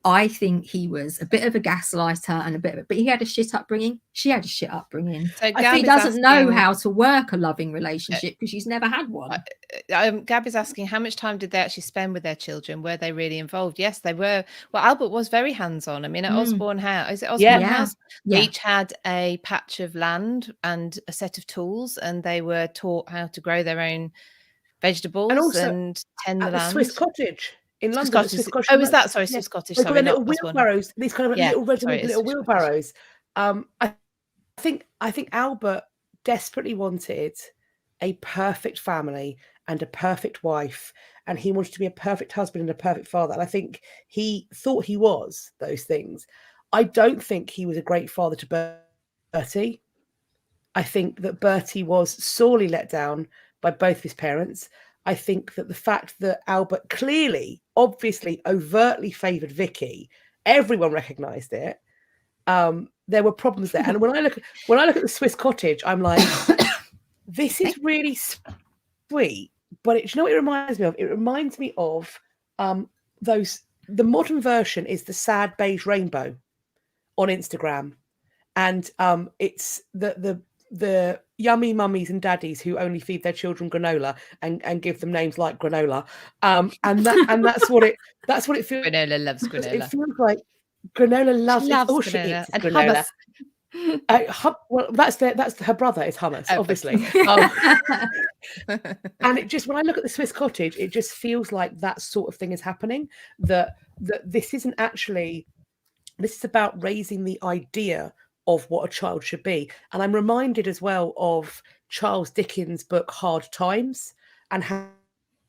I think he was a bit of a gaslighter and but he had a shit upbringing. She had a shit upbringing. So I think he doesn't know how to work a loving relationship because she's never had one. Gab is asking, how much time did they actually spend with their children? Were they really involved? Yes, they were. Well, Albert was very hands-on. I mean, at Osborne House, is it Osborne House? Yeah. We each had a patch of land and a set of tools, and they were taught how to grow their own vegetables and also and tend the land. Swiss Cottage in Swiss London. Cottage. Oh, is that Swiss Cottage? They've got Sorry, their not little Osborne. wheelbarrows. These kind of little regimented little Swiss wheelbarrows. I think Albert desperately wanted a perfect family and a perfect wife, and he wanted to be a perfect husband and a perfect father. And I think he thought he was those things. I don't think he was a great father to Bertie. I think that Bertie was sorely let down by both his parents. I think that the fact that Albert clearly, obviously, overtly favoured Vicky, everyone recognised it. There were problems there, and when I look at the Swiss Cottage, I'm like, this is really sweet. But do you know what it reminds me of? It reminds me of the modern version is the sad beige rainbow on Instagram, and it's the yummy mummies and daddies who only feed their children granola and give them names like granola, and that's what it feels. Granola loves granola. It feels like granola loves all she eats and granola. Hummus. Well, that's her brother is hummus, obviously. And it just, when I look at the Swiss Cottage, it just feels like that sort of thing is happening. That this isn't actually. This is about raising the idea of what a child should be. And I'm reminded as well of Charles Dickens' book Hard Times, and how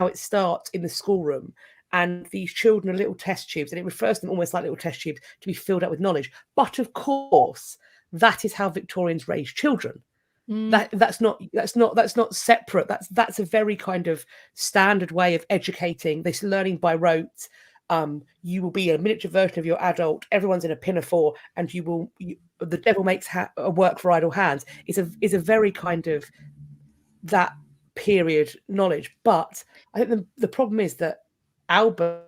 it starts in the schoolroom, and these children are little test tubes, and it refers to them almost like little test tubes to be filled up with knowledge. But of course, that is how Victorians raised children. That's not separate. That's a very kind of standard way of educating. This learning by rote. You will be a miniature version of your adult. Everyone's in a pinafore, and the devil makes a work for idle hands. Is a very kind of that period knowledge. But I think the problem is that Albert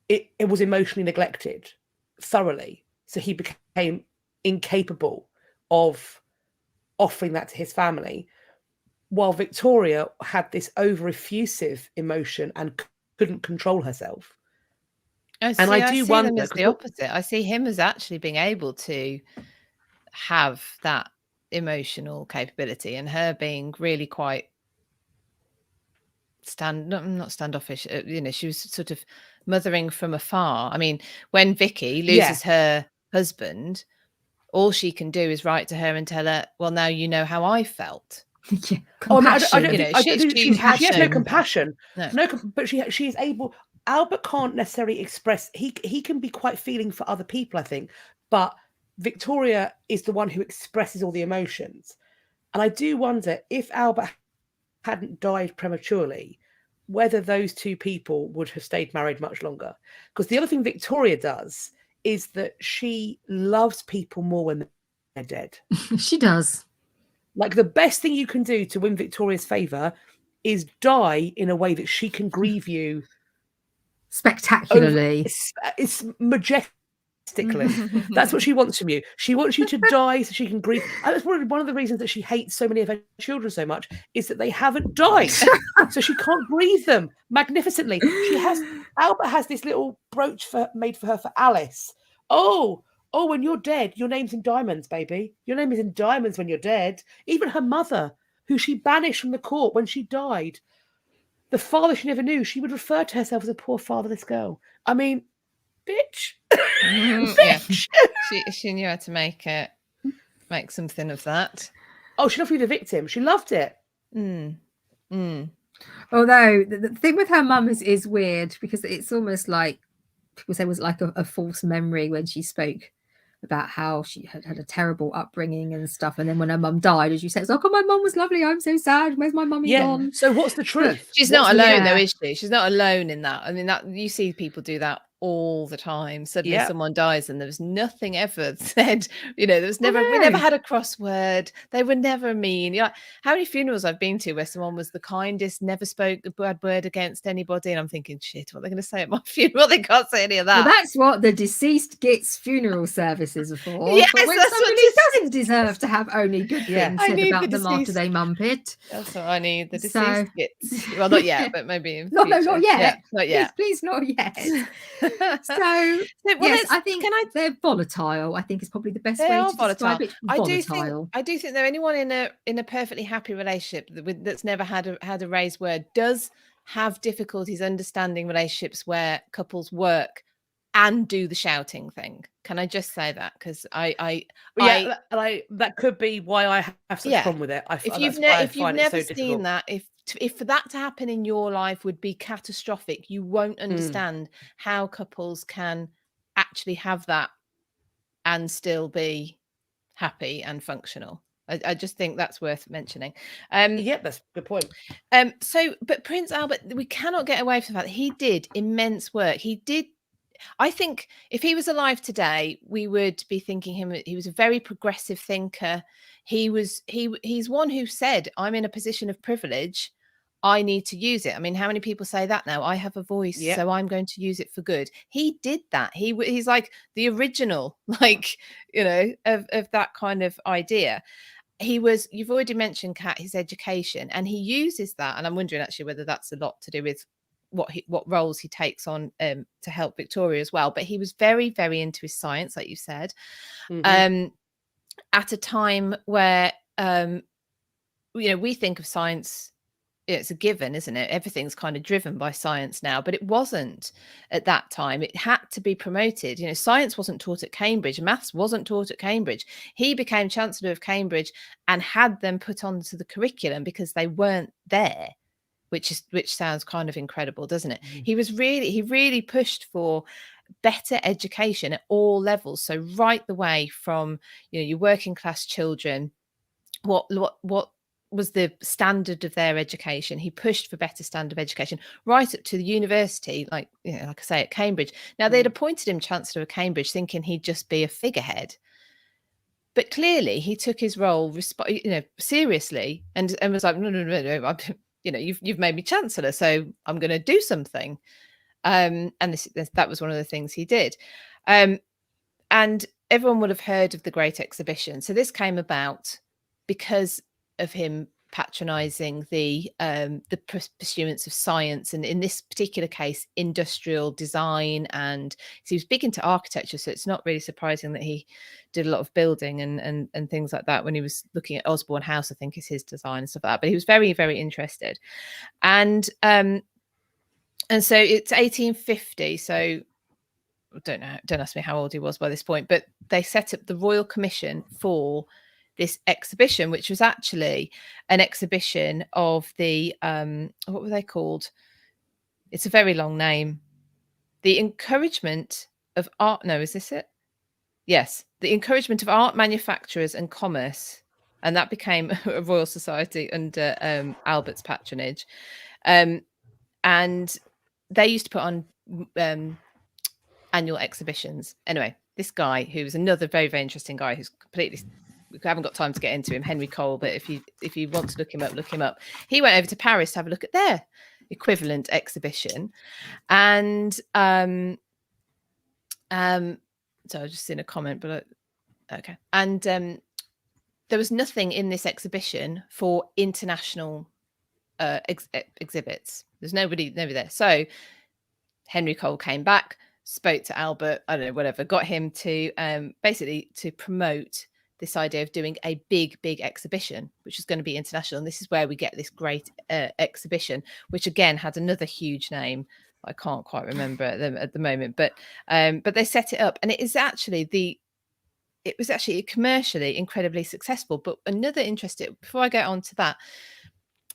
it was emotionally neglected thoroughly, so he became incapable of offering that to his family, while Victoria had this over effusive emotion and couldn't control herself. And I do wonder, them as the opposite. I see him as actually being able to have that emotional capability, and her being really quite not standoffish. She was sort of mothering from afar. I mean, when Vicky loses her husband, all she can do is write to her and tell her, well, now you know how I felt. Yeah, she has no compassion. No, but she is able. Albert can't necessarily express. He can be quite feeling for other people, I think, but Victoria is the one who expresses all the emotions. And I do wonder if Albert hadn't died prematurely, whether those two people would have stayed married much longer. Because the other thing Victoria does is that she loves people more when they're dead. She does. Like, the best thing you can do to win Victoria's favour is die in a way that she can grieve you spectacularly. It's majestically. That's what she wants from you. She wants you to die so she can grieve. And that's one of the reasons that she hates so many of her children so much, is that they haven't died, so she can't grieve them magnificently. Albert has this little brooch made for her for Alice. Oh, when you're dead, your name's in diamonds, baby. Your name is in diamonds when you're dead. Even her mother, who she banished from the court when she died, the father she never knew, she would refer to herself as a poor fatherless girl. I mean, bitch. Bitch. Yeah. She knew how to make something of that. Oh, she loved to be the victim. She loved it. Although the thing with her mum is weird, because it's almost like people say it was like a false memory when she spoke about how she had a terrible upbringing and stuff, and then when her mum died, as you said, it's like, oh, my mum was lovely, I'm so sad, where's my mummy gone? So what's the truth? She's not alone though, is she? She's not alone in that. I mean, that you see people do that all the time. Suddenly someone dies and there was nothing ever said, there was never, we never had a crossword. They were never mean. How many funerals I've been to where someone was the kindest, never spoke a bad word against anybody, and I'm thinking, shit, what are they going to say at my funeral? They can't say any of that. Well, that's what the deceased Gits funeral services are for. Yes, but when somebody doesn't deserve to have only good things said about them after they mump it. That's what I need, the deceased Gits. Well, not yet, but maybe in no, future. not yet. Yeah, not yet. Please, not yet. Yes, I think they're volatile. I think is probably the best way to describe it. Volatile. I do think that anyone in a perfectly happy relationship that's never had a raised word does have difficulties understanding relationships where couples work and do the shouting thing. Can I just say that? Because that could be why I have such a problem with it. If you've never seen that, if for that to happen in your life would be catastrophic, you won't understand how couples can actually have that and still be happy and functional. I just think that's worth mentioning. That's a good point. But Prince Albert, we cannot get away from the fact that he did immense work. I think if he was alive today, we would be thinking he was a very progressive thinker. He's one who said, I'm in a position of privilege, I need to use it. I mean, how many people say that now? I have a voice, so I'm going to use it for good. He did that. He's like the original, of that kind of idea. You've already mentioned, Kat, his education, and he uses that. And I'm wondering actually whether that's a lot to do with what roles he takes on to help Victoria as well. But he was very, very into his science, like you said, at a time where, we think of science, it's a given, isn't it? Everything's kind of driven by science now, but it wasn't at that time. It had to be promoted. Science wasn't taught at Cambridge. Maths wasn't taught at Cambridge. He became Chancellor of Cambridge and had them put onto the curriculum because they weren't there. Which sounds kind of incredible, doesn't it? He really pushed for better education at all levels. So right the way from your working class children, what was the standard of their education? He pushed for better standard of education right up to the university, like I say, at Cambridge. Now they'd appointed him Chancellor of Cambridge, thinking he'd just be a figurehead. But clearly he took his role seriously and was like, no. You've made me Chancellor, so I'm going to do something. And that was one of the things he did. And everyone would have heard of the Great Exhibition. So this came about because of him patronizing the pursuance of science, and in this particular case, industrial design. And so he was big into architecture, so it's not really surprising that he did a lot of building and things like that when he was looking at Osborne House, I think is his design and stuff like that. But he was very, very interested. And so it's 1850. So don't ask me how old he was by this point, but they set up the Royal Commission for this exhibition, which was actually an exhibition of the what were they called? It's a very long name. The encouragement of art. No, is this it? Yes, the encouragement of art, manufacturers, and commerce, and that became a Royal Society under Albert's patronage. And they used to put on annual exhibitions. Anyway, this guy, who was another very, very interesting guy, who's completely. We haven't got time to get into him, Henry Cole, but if you want to look him up. He went over to Paris to have a look at their equivalent exhibition. And so I was just in a comment, but okay. And there was nothing in this exhibition for international exhibits. There's nobody there. So Henry Cole came back, spoke to Albert, I don't know, whatever, got him to basically to promote this idea of doing a big exhibition, which is going to be international. And this is where we get this great exhibition, which again had another huge name. I can't quite remember at the moment, but they set it up, and it was actually commercially incredibly successful. But another interesting, before I get on to that,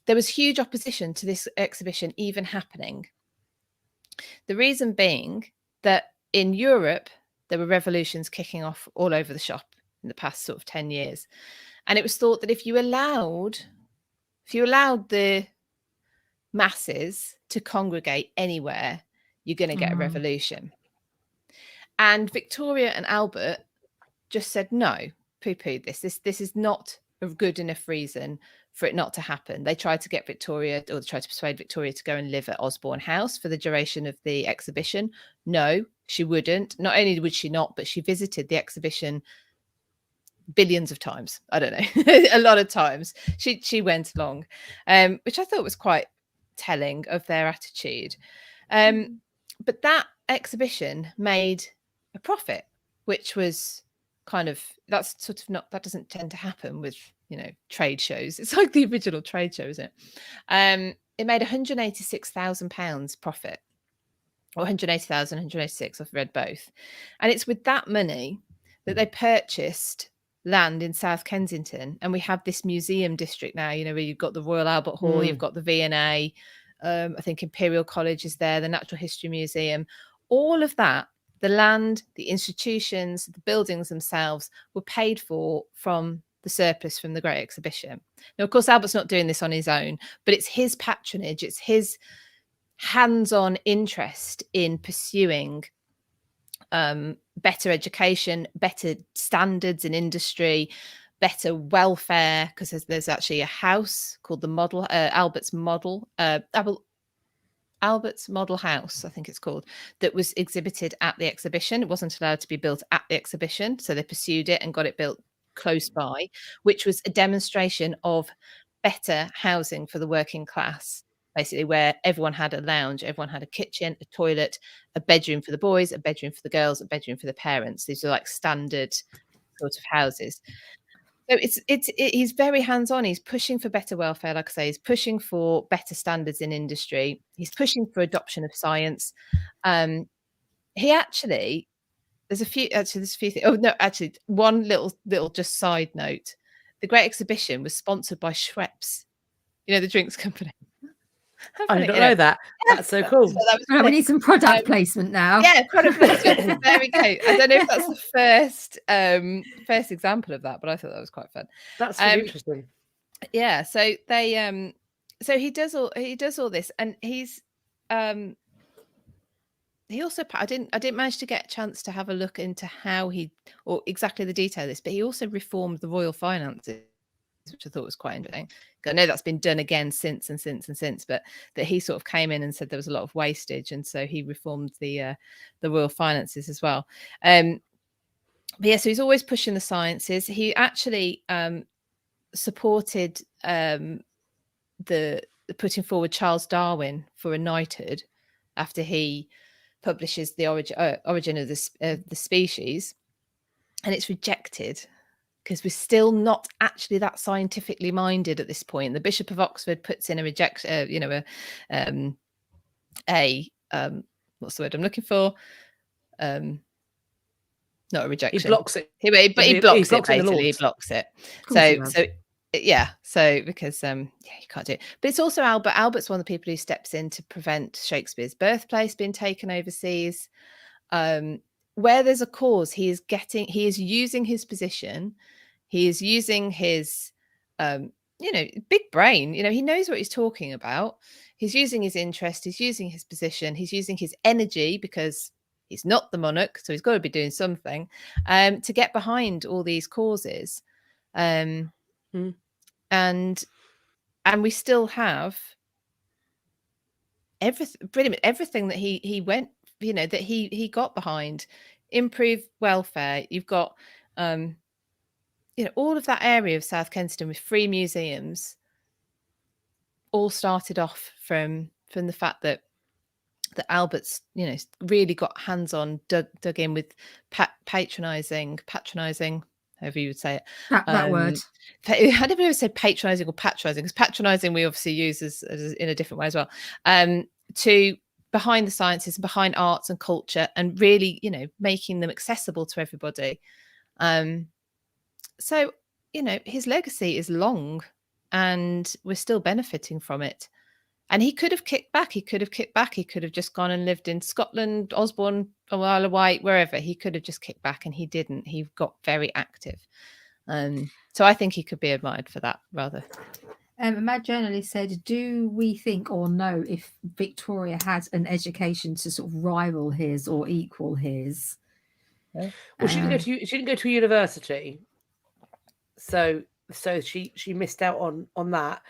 there was huge opposition to this exhibition even happening. The reason being that in Europe, there were revolutions kicking off all over the shop in the past sort of 10 years. And it was thought that if you allowed the masses to congregate anywhere, you're going to get a revolution. And Victoria and Albert just said, no, poo-poo this. This is not a good enough reason for it not to happen. They tried to get Victoria, or tried to persuade Victoria to go and live at Osborne House for the duration of the exhibition. No, she wouldn't. Not only would she not, but she visited the exhibition billions of times. I don't know, a lot of times. She went along, which I thought was quite telling of their attitude. But that exhibition made a profit, which was kind of, that's sort of not, that doesn't tend to happen with, you know, trade shows. It's like the original trade show, isn't it? It made £186,000 profit, or 180,000, 186. I've read both. And it's with that money that they purchased land in South Kensington, and we have this museum district now, you know, where you've got the Royal Albert Hall, you've got the V&A, I think Imperial College is there, the Natural History Museum, all of that, the land, the institutions, the buildings themselves were paid for from the surplus from the Great Exhibition. Now, of course, Albert's not doing this on his own, but it's his patronage, it's his hands-on interest in pursuing better education, better standards in industry, better welfare, because there's actually a house called the Model Albert's Model House, I think it's called, that was exhibited at the exhibition. It wasn't allowed to be built at the exhibition, so they pursued it and got it built close by, which was a demonstration of better housing for the working class, basically, where everyone had a lounge, everyone had a kitchen, a toilet, a bedroom for the boys, a bedroom for the girls, a bedroom for the parents. These are like standard sort of houses. So he's very hands-on. He's pushing for better welfare, like I say. He's pushing for better standards in industry. He's pushing for adoption of science. He actually, there's a few things. Oh no, actually, one little just side note. The Great Exhibition was sponsored by Schweppes, you know, the drinks company. I did not know that. That's so cool. So we need some product placement now. Yeah, product placement. Very good. I don't know if that's the first example of that, but I thought that was quite fun. That's really interesting. Yeah. So they so he does all this, and he's he also, I didn't manage to get a chance to have a look into how he, or exactly the detail of this, but he also reformed the royal finances, which I thought was quite interesting. I know that's been done again since, but that he sort of came in and said there was a lot of wastage, and so he reformed the royal finances as well. But yeah, so he's always pushing the sciences. He actually supported the putting forward Charles Darwin for a knighthood after he publishes the origin of the species, and it's rejected, because we're still not actually that scientifically minded at this point. The Bishop of Oxford puts in a rejection, what's the word I'm looking for? Not a rejection. He blocks it. But he blocks it, basically. He blocks it. So because you can't do it. But it's also Albert. Albert's one of the people who steps in to prevent Shakespeare's birthplace being taken overseas. Where there's a cause, he is using his position, he is using his big brain. He knows what he's talking about. He's using his interest, he's using his position, he's using his energy, because he's not the monarch, so he's got to be doing something to get behind all these causes. And we still have pretty much everything that he went, that he got behind. Improve welfare. You've got all of that area of South Kensington with free museums all started off from the fact that Albert's really got hands-on, dug in with patronizing, however you would say it. That word. I never ever said patronizing or patronizing, because patronizing we obviously use as in a different way as well. To behind the sciences, behind arts and culture, and really, making them accessible to everybody. So, his legacy is long, and we're still benefiting from it. And he could have kicked back. He could have just gone and lived in Scotland, Osborne, or Isle of Wight, wherever. He could have just kicked back, and he didn't. He got very active. So I think he could be admired for that, rather. A mad journalist said, do we think or know if Victoria had an education to sort of rival his or equal his? Well, she didn't go to university, so she missed out on that.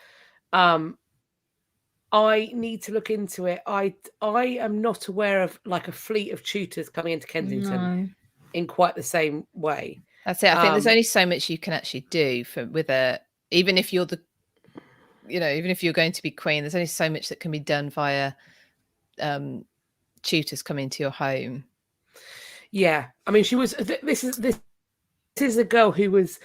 I need to look into it. I am not aware of like a fleet of tutors coming into Kensington in quite the same way. That's it. I think there's only so much you can actually do even if you're even if you're going to be queen, there's only so much that can be done via tutors coming to your home. Yeah, I mean, she was. This is a girl who was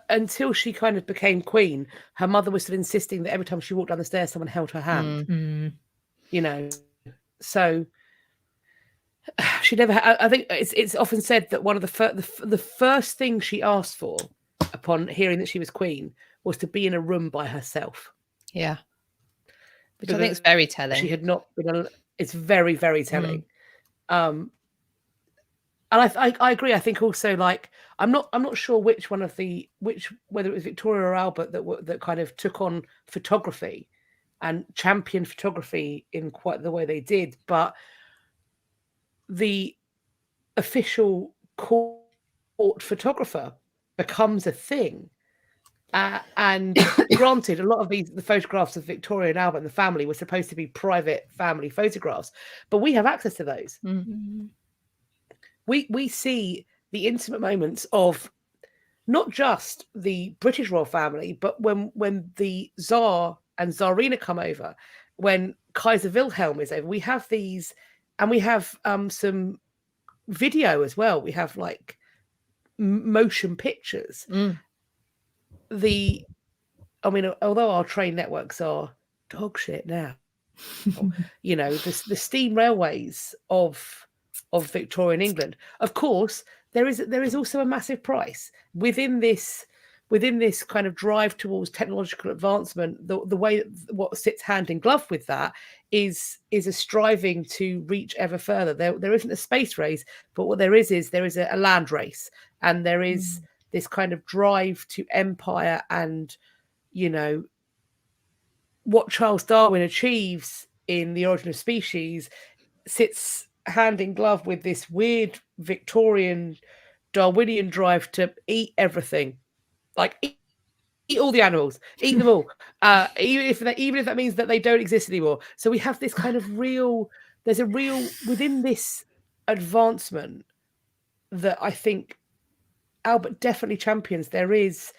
until she kind of became queen. Her mother was still insisting that every time she walked down the stairs, someone held her hand. You know, so she never. I think it's often said that one of the first things she asked for upon hearing that she was queen was to be in a room by herself. Yeah, which I think is very telling. She had not been. It's very, very telling. And I agree. I think also, like, I'm not sure whether it was Victoria or Albert that kind of took on photography and championed photography in quite the way they did, but the official court photographer becomes a thing. And granted, a lot of the photographs of Victoria and Albert and the family were supposed to be private family photographs, but we have access to those. We see the intimate moments of not just the British royal family, but when the Tsar and Tsarina come over, when Kaiser Wilhelm is over, we have these, and we have some video as well. We have like motion pictures. I mean, although our train networks are dog shit now, the steam railways of Victorian England, of course, there is also a massive price within this kind of drive towards technological advancement. The way what sits hand in glove with that is a striving to reach ever further. There isn't a space race, but what there is a land race, and there is this kind of drive to empire. And what Charles Darwin achieves in The Origin of Species sits hand in glove with this weird Victorian Darwinian drive to eat everything, like eat all the animals, eat them all, even if that means that they don't exist anymore. So we have this kind of there's a real within this advancement that I think Albert definitely champions. There is,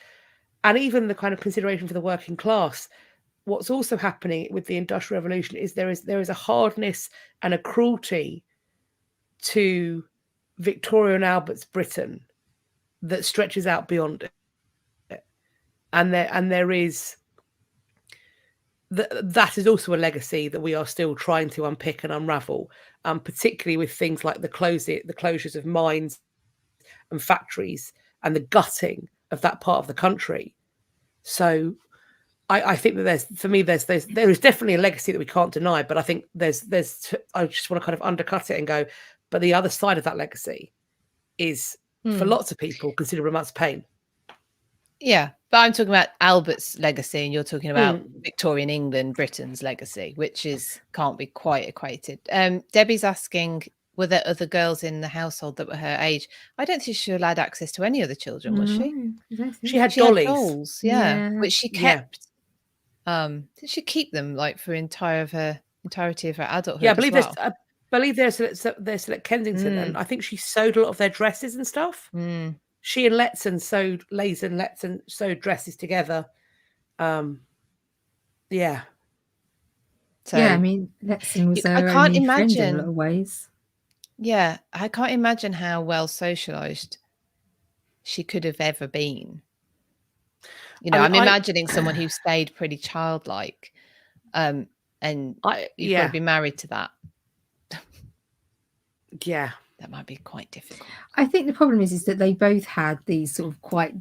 and even the kind of consideration for the working class. What's also happening with the Industrial Revolution is there is a hardness and a cruelty to Victoria and Albert's Britain that stretches out beyond it, and there is that is also a legacy that we are still trying to unpick and unravel, particularly with things like the closures of mines and factories and the gutting of that part of the country. So I think that there is definitely a legacy that we can't deny, but I think there's I just want to kind of undercut it and go, but the other side of that legacy is for lots of people considerable amounts of pain. Yeah, but I'm talking about Albert's legacy, and you're talking about Victorian England, Britain's legacy, which can't be quite equated. Debbie's asking, were there other girls in the household that were her age? I don't think she allowed access to any other children, was she? She had dollies. Had dolls, which she kept. Did she keep them like for entirety of her adulthood? Yeah, I believe they're still at Kensington, and I think she sewed a lot of their dresses and stuff. She and Letson sewed dresses together. Yeah. So, I mean, Letson was her only friend in a lot of ways. Yeah, I can't imagine how well socialized she could have ever been. I'm imagining someone who stayed pretty childlike, and you've got to be married to that. Yeah, that might be quite difficult. I think the problem is that they both had these sort of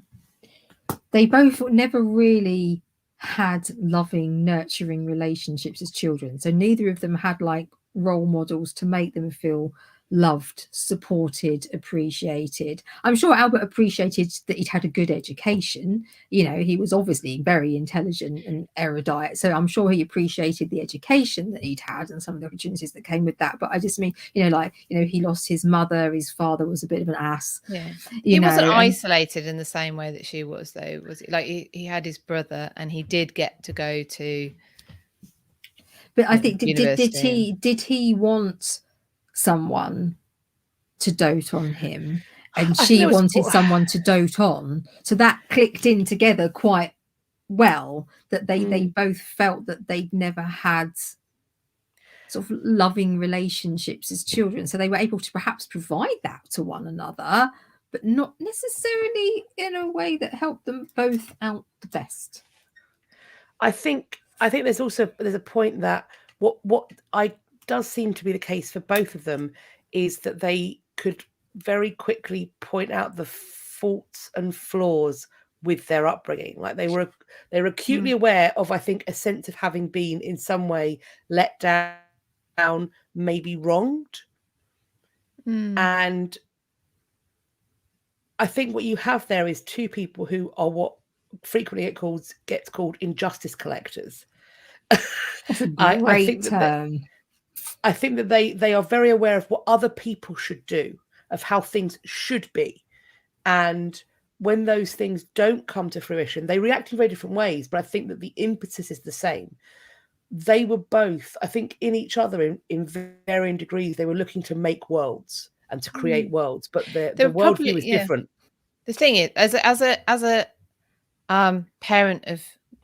they both never really had loving, nurturing relationships as children. So neither of them had like role models to make them feel loved, supported, appreciated. I'm sure Albert appreciated that he'd had a good education. You know, he was obviously very intelligent and erudite, so I'm sure he appreciated the education that he'd had and some of the opportunities that came with that. But I just mean, you know, like, you know, he lost his mother, his father was a bit of an ass. Yeah, he wasn't isolated in the same way that she was, though, was it? Like he had his brother, and he did get to go to. But I think did he want someone to dote on him, and she wanted someone to dote on, so that clicked in together quite well, that they both felt that they'd never had sort of loving relationships as children, so they were able to perhaps provide that to one another, but not necessarily in a way that helped them both out the best. I think there's a point that what does seem to be the case for both of them is that they could very quickly point out the faults and flaws with their upbringing. Like they were acutely aware of, I think, a sense of having been in some way let down, maybe wronged. And I think what you have there is two people who are what frequently gets called injustice collectors. That's a great term. I think that they are very aware of what other people should do, of how things should be. And when those things don't come to fruition, they react in very different ways. But I think that the impetus is the same. They were both, I think, in each other in varying degrees. They were looking to make worlds and to create worlds, but the worldview is different. The thing is, as a parent of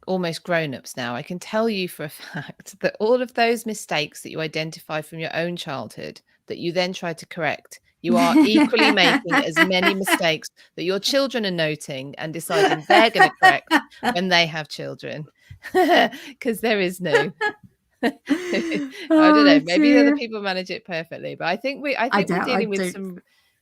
almost grown-ups now, I can tell you for a fact that all of those mistakes that you identify from your own childhood that you then try to correct, you are equally making as many mistakes that your children are noting and deciding they're going to correct when they have children, because there is no I don't know, maybe other people manage it perfectly, but I think we're dealing with some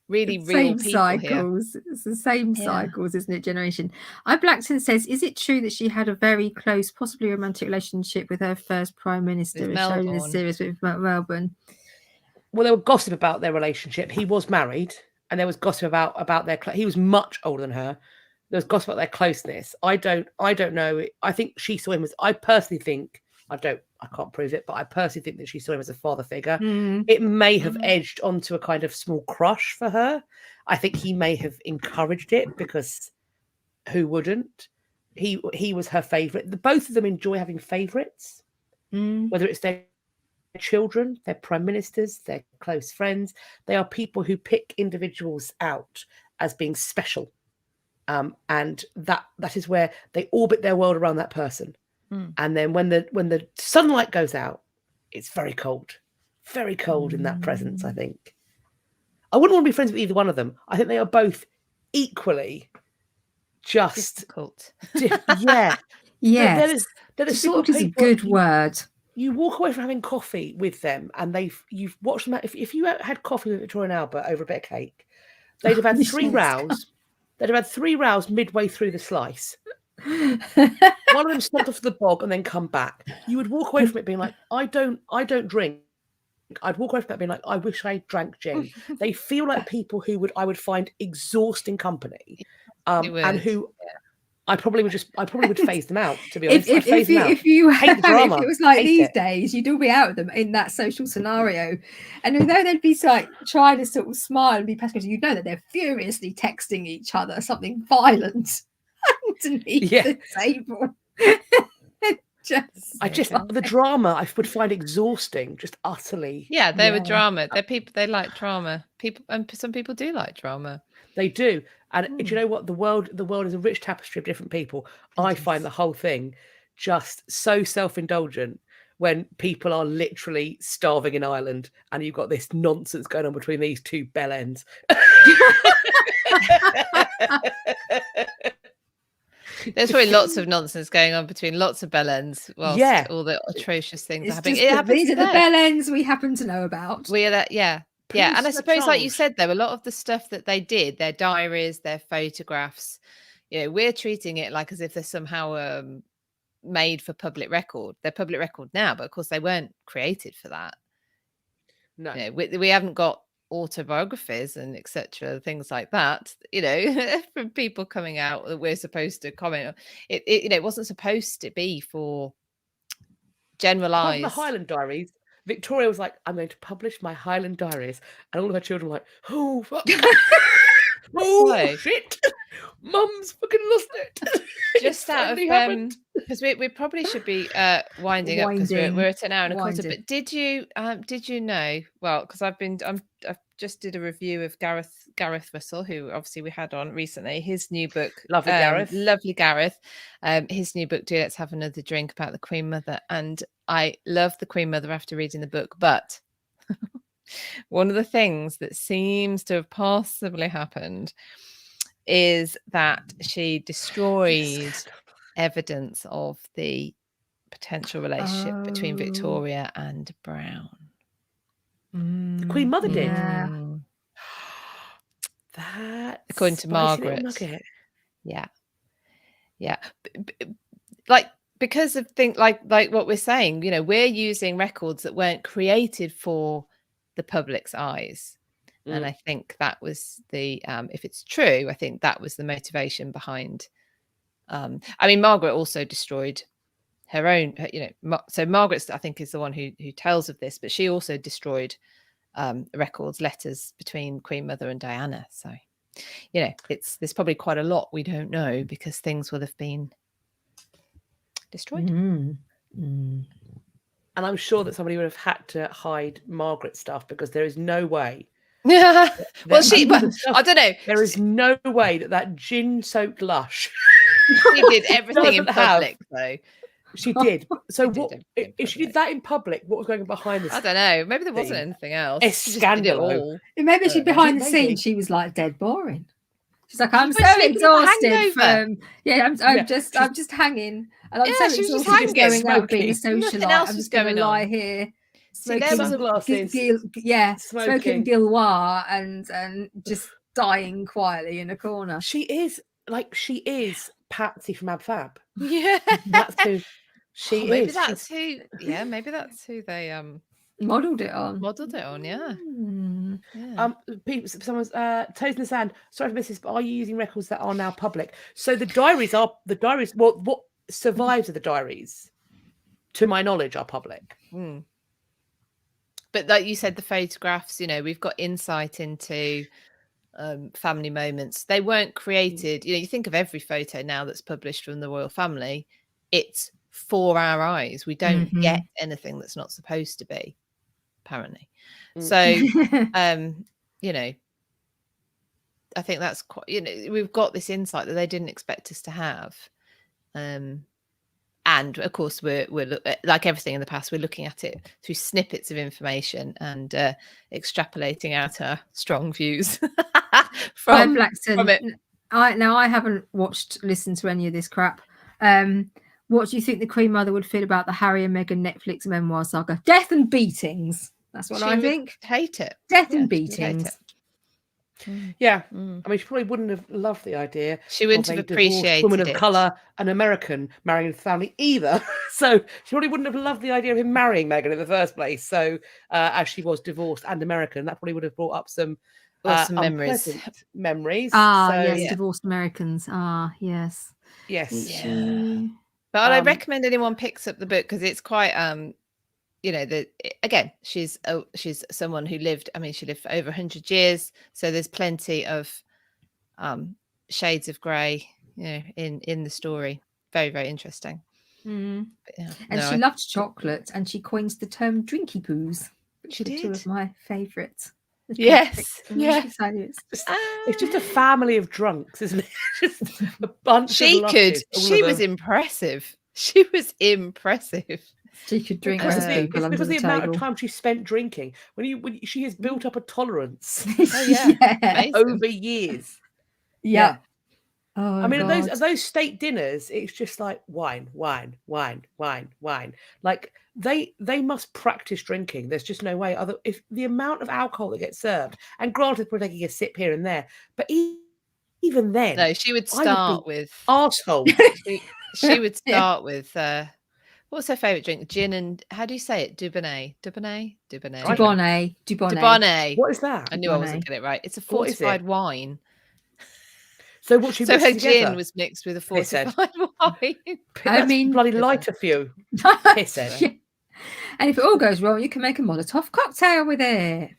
really real people cycles here. It's the same cycles, isn't it? Generation. Blackton says, is it true that she had a very close, possibly romantic relationship with her first prime minister, as shown in a series with Melbourne? Well, there was gossip about their relationship. He was married, and there was gossip about their. He was much older than her. There was gossip about their closeness. I don't know. I think she saw him as. I personally think. I can't prove it, but I personally think that she saw him as a father figure. It may have edged onto a kind of small crush for her. I think he may have encouraged it, because who wouldn't? He was her favourite. Both of them enjoy having favourites, whether it's their children, their prime ministers, their close friends. They are people who pick individuals out as being special, and that is where they orbit their world around that person. And then when the sunlight goes out, it's very cold in that presence. I think I wouldn't want to be friends with either one of them. I think they are both equally just difficult. Yeah. That is sort of a good word. You walk away from having coffee with them, and you've watched them. If you had coffee with Victoria and Albert over a bit of cake, they'd have had 3 rows. They'd have had 3 rows midway through the slice. One of them stopped off the bog and then come back. You would walk away from it being like, I don't drink. I'd walk away from that being like, I wish I drank gin. They feel like people who I would find exhausting company, and who I probably would phase them out, to be honest. If it was like these days, you'd all be out with them in that social scenario, and although they'd be like trying to sort of smile and be passive, you'd know that they're furiously texting each other something violent underneath the table. The drama I would find exhausting, just utterly. Yeah, they were drama. They're people. They like drama. And some people do like drama. They do. And do you know what? The world is a rich tapestry of different people. I find the whole thing just so self-indulgent when people are literally starving in Ireland, and you've got this nonsense going on between these two bellends. There's probably lots of nonsense going on between lots of bellends, whilst all the atrocious things are happening. These are the bellends we happen to know about. We are that, yeah. And I suppose, like you said, though, a lot of the stuff that they did, their diaries, their photographs, we're treating it like as if they're somehow made for public record. They're public record now, but of course they weren't created for that. No, we haven't got autobiographies and etc., things like that, from people coming out that we're supposed to comment on. It wasn't supposed to be for generalized. The Highland Diaries, Victoria was like, I'm going to publish my Highland Diaries, and all of her children were like, oh fuck. Oh shit, Mum's fucking lost it. Just out of because we probably should be winding up because we're at an hour and a quarter. But did you know? Well, because I've just did a review of Gareth Russell, who obviously we had on recently. His new book, lovely Gareth. His new book, Do Let's Have Another Drink, about the Queen Mother, and I loved the Queen Mother after reading the book, but. One of the things that seems to have possibly happened is that she destroyed evidence of the potential relationship between Victoria and Brown. The Queen Mother did. That, according to Margaret. Yeah. Like, because of things like what we're saying, we're using records that weren't created for the public's eyes. And I think that was the if it's true, I think that was the motivation behind Margaret also destroyed her own, so Margaret, I think, is the one who tells of this, but she also destroyed records, letters between Queen Mother and Diana. So there's probably quite a lot we don't know because things will have been destroyed. And I'm sure that somebody would have had to hide Margaret's stuff because there is no way. Yeah. Well, I don't know. There is no way that gin-soaked lush. She did everything in public, though. She did. So what? If she did that in public, what was going on behind this? I don't know. Maybe there wasn't anything else. It's scandalous. Maybe she behind the scenes. She was like dead boring. She's like, I'm so exhausted from. I'm just hanging. And I'm so exhausted going out being a socialite. I'm just going to lie here, smoking Gilloire and just dying quietly in a corner. She is Patsy from Ab Fab. Yeah, that's who she is. Maybe that's who. Yeah, maybe that's who they modelled it on. Yeah. Someone's toes in the sand. Sorry for this, but are you using records that are now public? So the diaries. Well, what survives of the diaries, to my knowledge, are public. But like you said, the photographs. We've got insight into family moments. They weren't created. You think of every photo now that's published from the royal family. It's for our eyes. We don't get anything that's not supposed to be, apparently. So I think that's quite, we've got this insight that they didn't expect us to have, and of course we're like everything in the past, we're looking at it through snippets of information and extrapolating out our strong views from it. I haven't listened to any of this crap. What do you think the Queen Mother would feel about the Harry and Meghan Netflix memoir saga? Death and beatings. That's what I think. Hate it. Death and beatings. Yeah. I mean, she probably wouldn't have loved the idea. She wouldn't have appreciated woman of colour, an American, marrying a family either. So she probably wouldn't have loved the idea of him marrying Meghan in the first place. So as she was divorced and American, that probably would have brought up some memories. Yes, divorced Americans. Yes. Yes. Yeah. But I recommend anyone picks up the book because it's quite again, she's someone who lived. I mean, she lived for over 100 years, so there's plenty of shades of grey, in the story. Very, very interesting. And she loved chocolate, and she coined the term "drinky poos." She did. Two of my favourites. Yes. It's just a family of drunks, isn't it? Just a bunch. She was impressive. She was impressive. She could drink because the amount of time she spent drinking. When she has built up a tolerance over years. Yeah. Oh, I mean, at those state dinners, it's just like wine. Like they must practice drinking. There's just no way. If the amount of alcohol that gets served, and granted, we're taking a sip here and there, but even then, no, she would start with arsehole. She would start with What's her favourite drink? Gin and how do you say it? Dubonnet. I don't know. Dubonnet. What is that? I knew I wasn't Dubonnet. getting it right. It's a What is it? fortified wine. So what she So mixed her together? gin was mixed with a Pisshead. fortified wine. I That's mean- bloody lighter for you. Pisshead. Yeah. And if it all goes wrong, you can make a Molotov cocktail with it.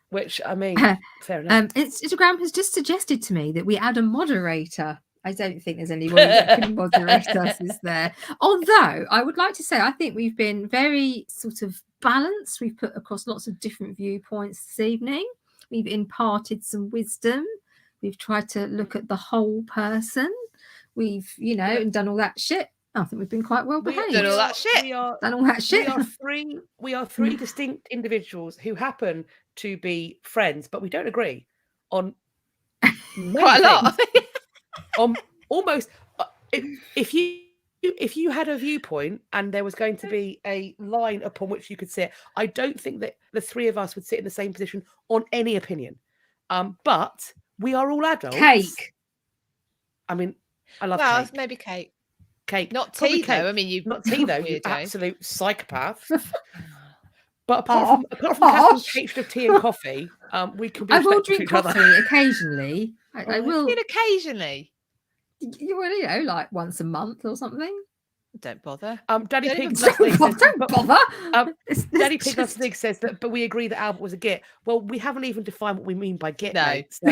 Which, I mean, fair enough. Instagram has just suggested to me that we add a moderator. I don't think there's anybody that can moderate us, is there? Although I would like to say I think we've been very sort of balanced. We've put across lots of different viewpoints this evening. We've imparted some wisdom. We've tried to look at the whole person. We've, and done all that shit. I think we've been quite well behaved. Done all that shit. Done all that shit. We are three distinct individuals who happen to be friends, but we don't agree on Quite a lot. things. On almost, if you had a viewpoint and there was going to be a line upon which you could sit, I don't think that the three of us would sit in the same position on any opinion. But we are all adults. Cake. I mean, I love Well, cake. maybe cake. Cake. Not Probably tea, though. cake. I mean, you Not tea, though, you weirdo. absolute psychopath. But apart from Catherine's hatred of tea and coffee, we can be I will respectful to drink each other. coffee occasionally. I Right. will. Occasionally. Like once a month or something. Don't bother. Daddy Don't Pig even Lustig Don't says, bother. Daddy Pig Lustig says that, but we agree that Albert was a git. Well, we haven't even defined what we mean by git, No. mate. So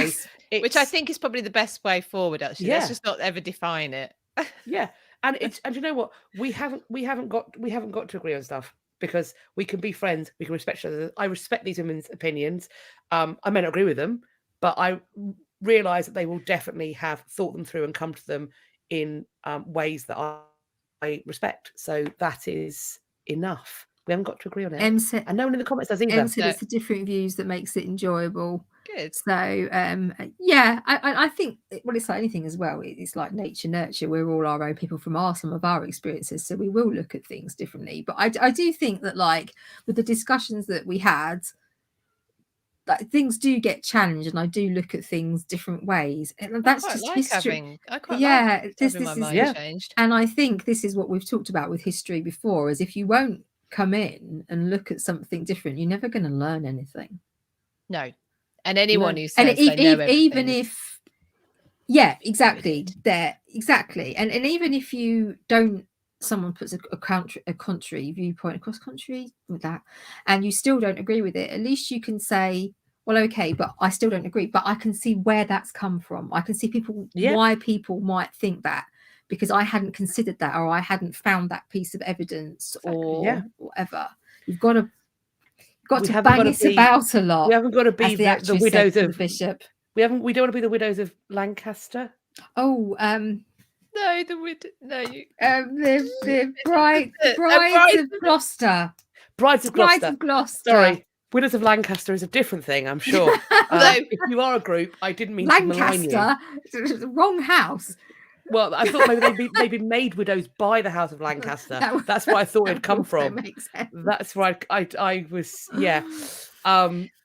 Which I think is probably the best way forward, actually. Yeah. Let's just not ever define it. yeah, and you know what? We haven't got to agree on stuff because we can be friends. We can respect each other. I respect these women's opinions. I may not agree with them, but I realise that they will definitely have thought them through and come to them in ways that I respect. So that is enough. We haven't got to agree on it. Em said, And no one in the comments does either. it's the different views that makes it enjoyable. Good. So yeah, I think it's like anything as well. It's like nature nurture. We're all our own people from some of our experiences, so we will look at things differently. But I do think that, like, with the discussions that we had, that things do get challenged, and I do look at things different ways, and that's I quite just like history. I quite Yeah, like this having my is mind changed. And I think this is what we've talked about with history before, is if you won't come in and look at something different, you're never going to learn anything. No. And anyone who says And they know even everything if, yeah, exactly, exactly. And even if you don't, someone puts a contrary viewpoint across country with that, and you still don't agree with it, at least you can say, well, okay, but I still don't agree, but I can see where that's come from. I can see why people might think that, because I hadn't considered that, or I hadn't found that piece of evidence, or whatever. You've got to bang it about a lot. We haven't got to be the widows of the bishop. We don't want to be the widows of Lancaster. Oh, no, the widow. No, you. The brides of Gloucester. Brides of Gloucester. Sorry, widows of Lancaster is a different thing, I'm sure. If you are a group, I didn't mean to malign you. Lancaster, wrong house. Well, I thought maybe they'd be made widows by the House of Lancaster. That's where I thought it'd come from. Makes sense. That's where I was. Yeah.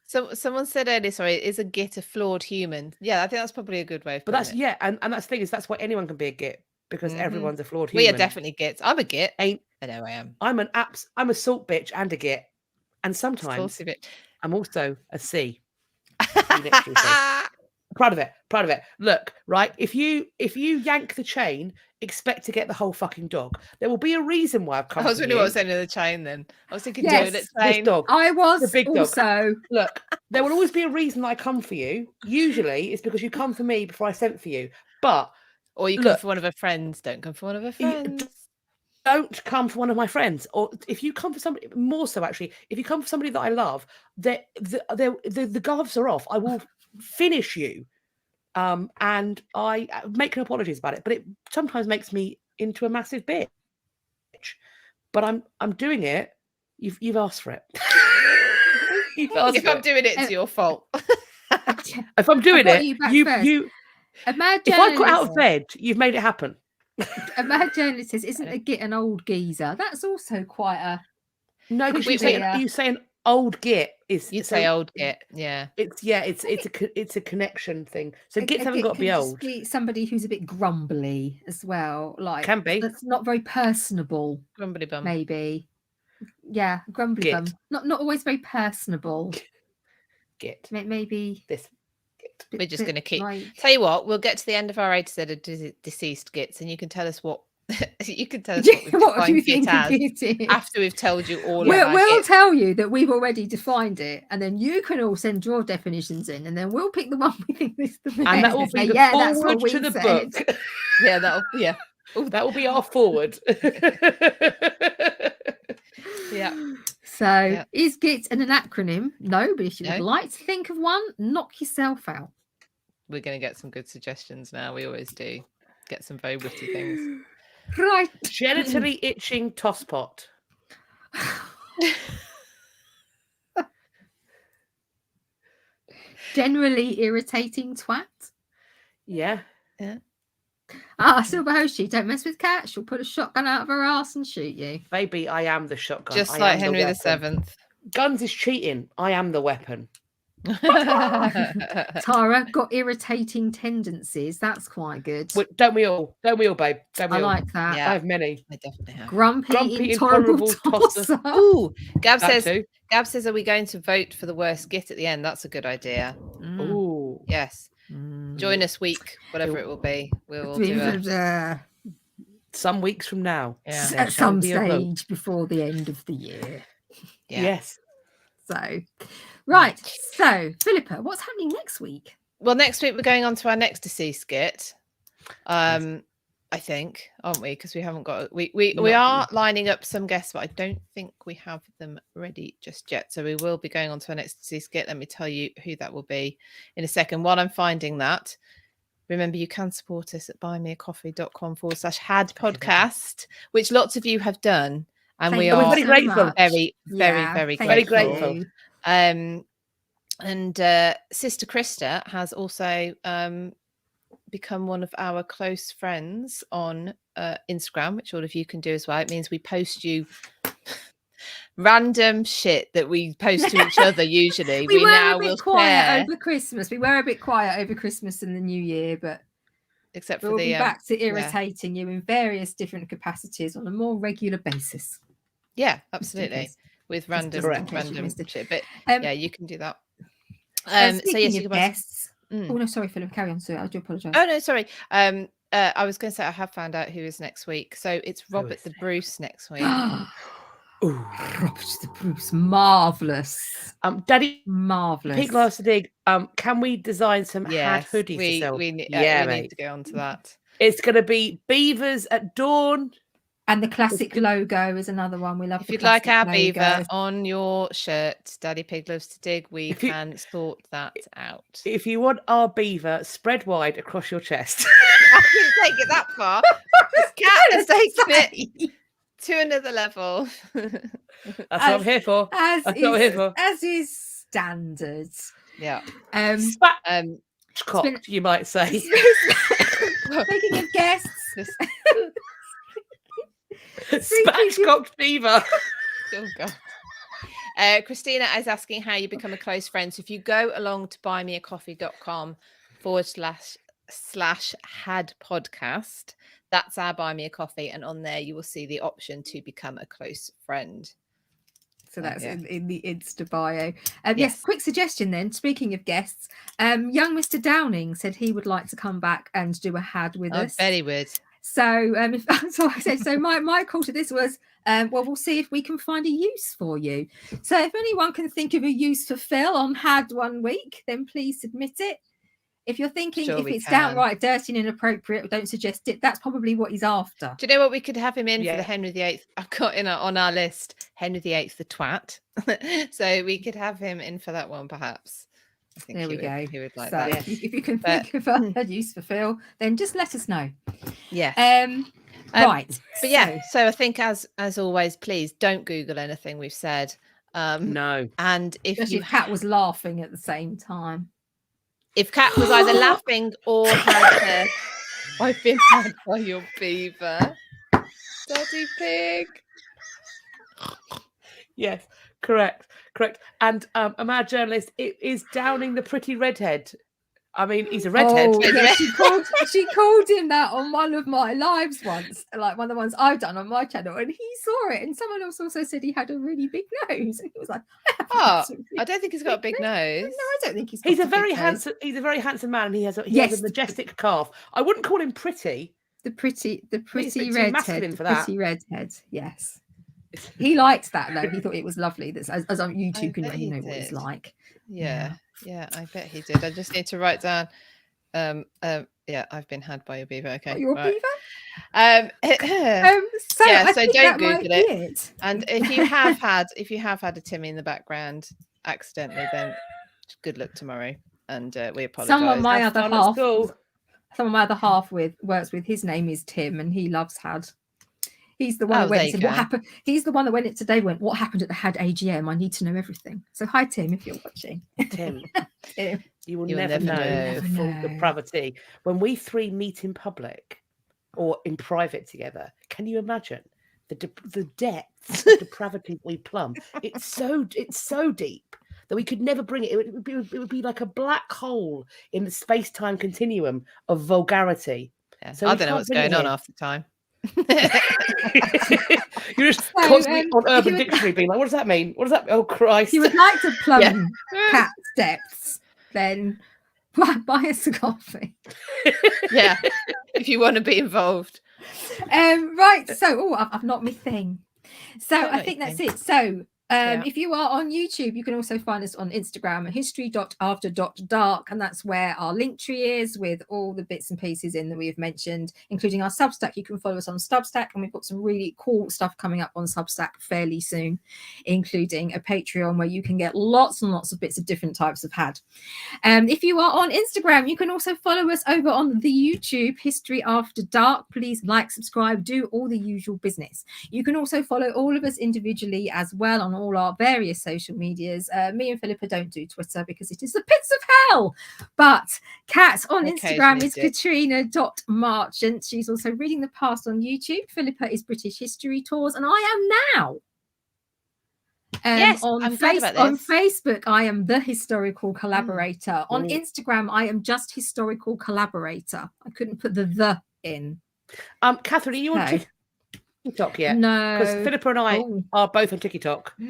So someone said earlier, sorry, is a git a flawed human? Yeah, I think that's probably a good way of putting it. And that's the thing, is that's why anyone can be a git, because everyone's a flawed human. We are definitely gits. I'm a git. I know I am. I'm a salt bitch and a git, and sometimes I'm also a C. Proud of it. Look, right, if you yank the chain, expect to get the whole fucking dog. There will be a reason why I've come. I was wondering what was ending the chain then. I was thinking Yes, doing it this dog. I was the big also dog. Look, there will always be a reason that I come for you. Usually it's because you come for me before I sent for you. Or you come for one of her friends. Don't come for one of her friends. Don't come for one of my friends. Or if you come for somebody, more so actually, if you come for somebody that I love, the gloves are off. I will finish you. And I make no apologies about it, but it sometimes makes me into a massive bitch. But I'm doing it. You've asked for it. If I'm doing it, it's your fault. If I'm doing it, you. A mad if I got out of bed, you've made it happen. A mad journalist says, "Isn't a git an old geezer?" That's also quite a no. Because you saying old Git is. You'd say old Git, yeah. It's a connection thing. So Gits haven't Git got to be can old. just be somebody who's a bit grumbly as well, like Can be. that's not very personable. Grumbly bum. Maybe, yeah, grumbly Git. bum. Not always very personable. Git. Maybe This. Git. We're just going to keep. like... Tell you what, we'll get to the end of our A to Z of deceased Gits, and you can tell us what you can tell us what we've do you defined think Git it is? after we've told you all. We'll tell you that we've already defined it, and then you can all send your definitions in, and then we'll pick the one we think is the best. And that will be the forward to the book. Yeah, that will be our forward. Yeah. So, is Git an acronym? No, but if you would like to think of one, knock yourself out. We're going to get some good suggestions now. We always do get some very witty things. Right. Genitally itching tosspot. Generally irritating twat. Yeah. Silverhoshi, don't mess with Cat. She'll put a shotgun out of her ass and shoot you. Baby, I am the shotgun. Just like Henry VII. Guns is cheating. I am the weapon. Tara got irritating tendencies. That's quite good. Don't we all? Don't we all, babe? I like that. Yeah. I have many. I definitely have. Grumpy intolerable tosser. Ooh, Gab says, are we going to vote for the worst Git at the end? That's a good idea. Ooh. Yes. Join us week, whatever it will be. We'll do it. Some weeks from now. Yeah. At some stage before the end of the year. Yeah. Yes. So, right. So, Philippa, what's happening next week? Well, next week we're going on to our next deceased Git. I think, aren't we? Because we haven't got we are lining up some guests, but I don't think we have them ready just yet. So we will be going on to our next deceased Git. Let me tell you who that will be in a second. While I'm finding that, remember you can support us at buymeacoffee.com/had podcast, which lots of you have done, and we are very grateful. Very grateful. And Sister Krista has also become one of our close friends on Instagram, which all of you can do as well. It means we post you random shit that we post to each other usually. we now will quiet over Christmas. We were a bit quiet over Christmas and the New Year, but except for we'll be back to irritating you in various different capacities on a more regular basis. Yeah, absolutely. With random shit. But yeah, you can do that. Speaking of guests. Oh no, sorry, Philip. Carry on, sir. I do apologise. Oh no, sorry. I was going to say I have found out who is next week. So it's Robert the Bruce next week. Ooh, Robert the Bruce, marvelous. Daddy, marvelous. Pig loves to dig. Can we design some hat hoodies to sell? We need to go on to that. It's going to be beavers at dawn. And the classic logo is another one. We love. If you'd like our beaver on your shirt, Daddy Pig loves to dig, we can sort that out. If you want our beaver spread wide across your chest. I didn't take it that far. This cat has taken it to another level. That's what I'm here for. As is standard. Yeah. Cocked, you might say. Speaking of guests. Spatchcocked beaver. Oh god. Christina is asking how you become a close friend. So if you go along to buymeacoffee.com/had podcast, that's our Buy Me a Coffee, and on there you will see the option to become a close friend. So that's in the Insta bio. Yes, quick suggestion then. Speaking of guests, young Mr. Downing said he would like to come back and do a had with us. Very weird. So, so I said, so my call to this was, well, we'll see if we can find a use for you. So if anyone can think of a use for Phil on had 1 week, then please submit it. If you're thinking if it's downright dirty and inappropriate, don't suggest it. That's probably what he's after. Do you know what we could have him in for the Henry VIII? I've got on our list Henry VIII the twat. So we could have him in for that one, perhaps. I think there we go. He would like so that. If you can think of a use for Phil, then just let us know. Yeah. Right. But yeah, so I think as always, please don't Google anything we've said. No. And if Kat was laughing at the same time. If Kat was either laughing or had I've been had by your beaver. Daddy Pig. Yes, correct. Correct. And a mad journalist is downing the pretty redhead. I mean, he's a redhead. Oh, yeah, she called him that on one of my lives once, like one of the ones I've done on my channel, and he saw it. And someone else also said he had a really big nose. And he was like, "Oh, I don't think he's got a big nose." No, I don't think he's. He's a very handsome. He's a very handsome man, and he has a majestic calf. I wouldn't call him pretty. The pretty redhead. Pretty redhead. Yes. He liked that though. He thought it was lovely. That's as on YouTube can let you know what it's like. Yeah, I bet he did. I just need to write down. Yeah, I've been had by your beaver. Okay, your beaver. So don't Google it. And if you have had a Timmy in the background accidentally, then good luck tomorrow. And we apologise. Some of my other half works with. His name is Tim, and he loves had. He's the one that went and what happened. He's the one that went in today. Went, what happened at the HAD AGM? I need to know everything. So hi, Tim, if you're watching. Tim, you will never know the full depravity when we three meet in public or in private together. Can you imagine the depths of depravity we plumb? It's so deep that we could never bring it. It would be like a black hole in the space-time continuum of vulgarity. Yeah. So I don't know what's going on half the time. You're just constantly on Urban Dictionary being like, what does that mean? What does that mean? Oh Christ. If you would like to plumb Cat's depths, then buy us a coffee. Yeah, if you want to be involved. Right, so I've not my thing. So I think that's it. So if you are on YouTube, you can also find us on Instagram at history.after.dark, and that's where our link tree is with all the bits and pieces in that we have mentioned, including our Substack. You can follow us on Substack, and we've got some really cool stuff coming up on Substack fairly soon, including a Patreon where you can get lots and lots of bits of different types of had. If you are on Instagram, you can also follow us over on the YouTube History After Dark. Please like, subscribe, do all the usual business. You can also follow all of us individually as well on all our various social medias. Me and Philippa don't do Twitter because it is the pits of hell. But Kat on Instagram is Katrina.Marchant. She's also reading the past on YouTube. Philippa is British History Tours, and I am now. On Facebook, I am the historical collaborator. On Instagram, I am just historical collaborator. I couldn't put the in. Catherine, are you on TikTok yet? No, because Philippa and I are both on TikTok. So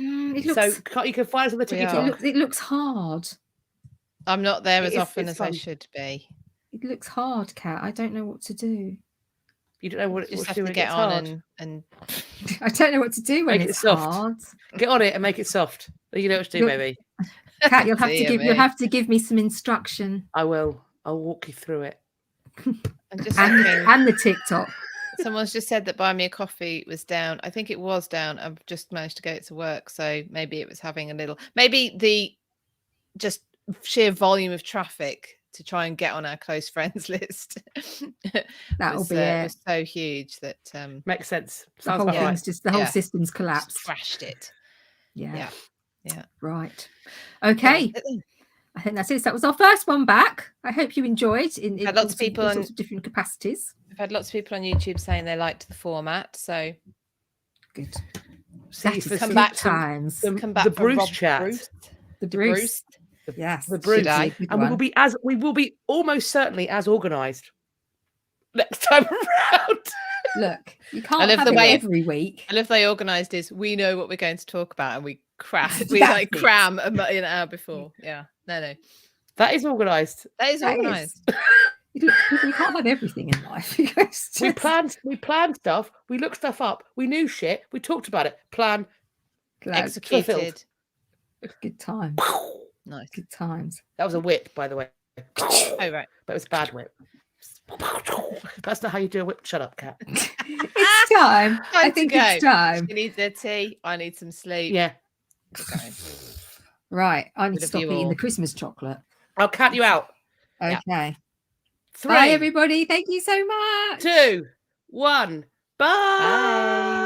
you can find us on the TikTok. It looks hard. I'm not there as often as I should be. It looks hard, Kat. I don't know what to do. You don't know what you to do. Get on and I don't know what to do when it's hard. Get on it and make it soft. You know what to do, baby. Kat, you'll have to give me some instruction. I will. I'll walk you through it. And the TikTok. Someone's just said that Buy Me a Coffee was down. I think it was down. I've just managed to get it to work. So maybe it was having a little, maybe the just sheer volume of traffic to try and get on our close friends list. That'll be it. Was so huge that makes sense. The whole thing's the whole system's collapsed. Just crashed it. Yeah. Right. Okay. I think that's it. That was our first one back. I hope you enjoyed. Had lots of people in sorts of different capacities. I've had lots of people on YouTube saying they liked the format. So good. Come back times. Come back the Bruce chat. The Bruce. Yes, the Bruce. And we will be almost certainly as organised next time around. Look, you can't have it every week. I love they organised is we know what we're going to talk about and we cram an hour before. Yeah. No. That is organised. That is organised. You can't have everything in life. We planned stuff. We looked stuff up. We knew shit. We talked about it. Executed. Fulfilled. Good time. Nice. Good times. That was a whip, by the way. Oh right, but it was a bad whip. That's not how you do a whip. Shut up, Kat. It's time. I think it's time. She needs a tea. I need some sleep. Yeah. Right. I need to stop eating the Christmas chocolate. I'll count you out. Okay. Yeah. 3. Bye, everybody. Thank you so much. 2, 1. Bye.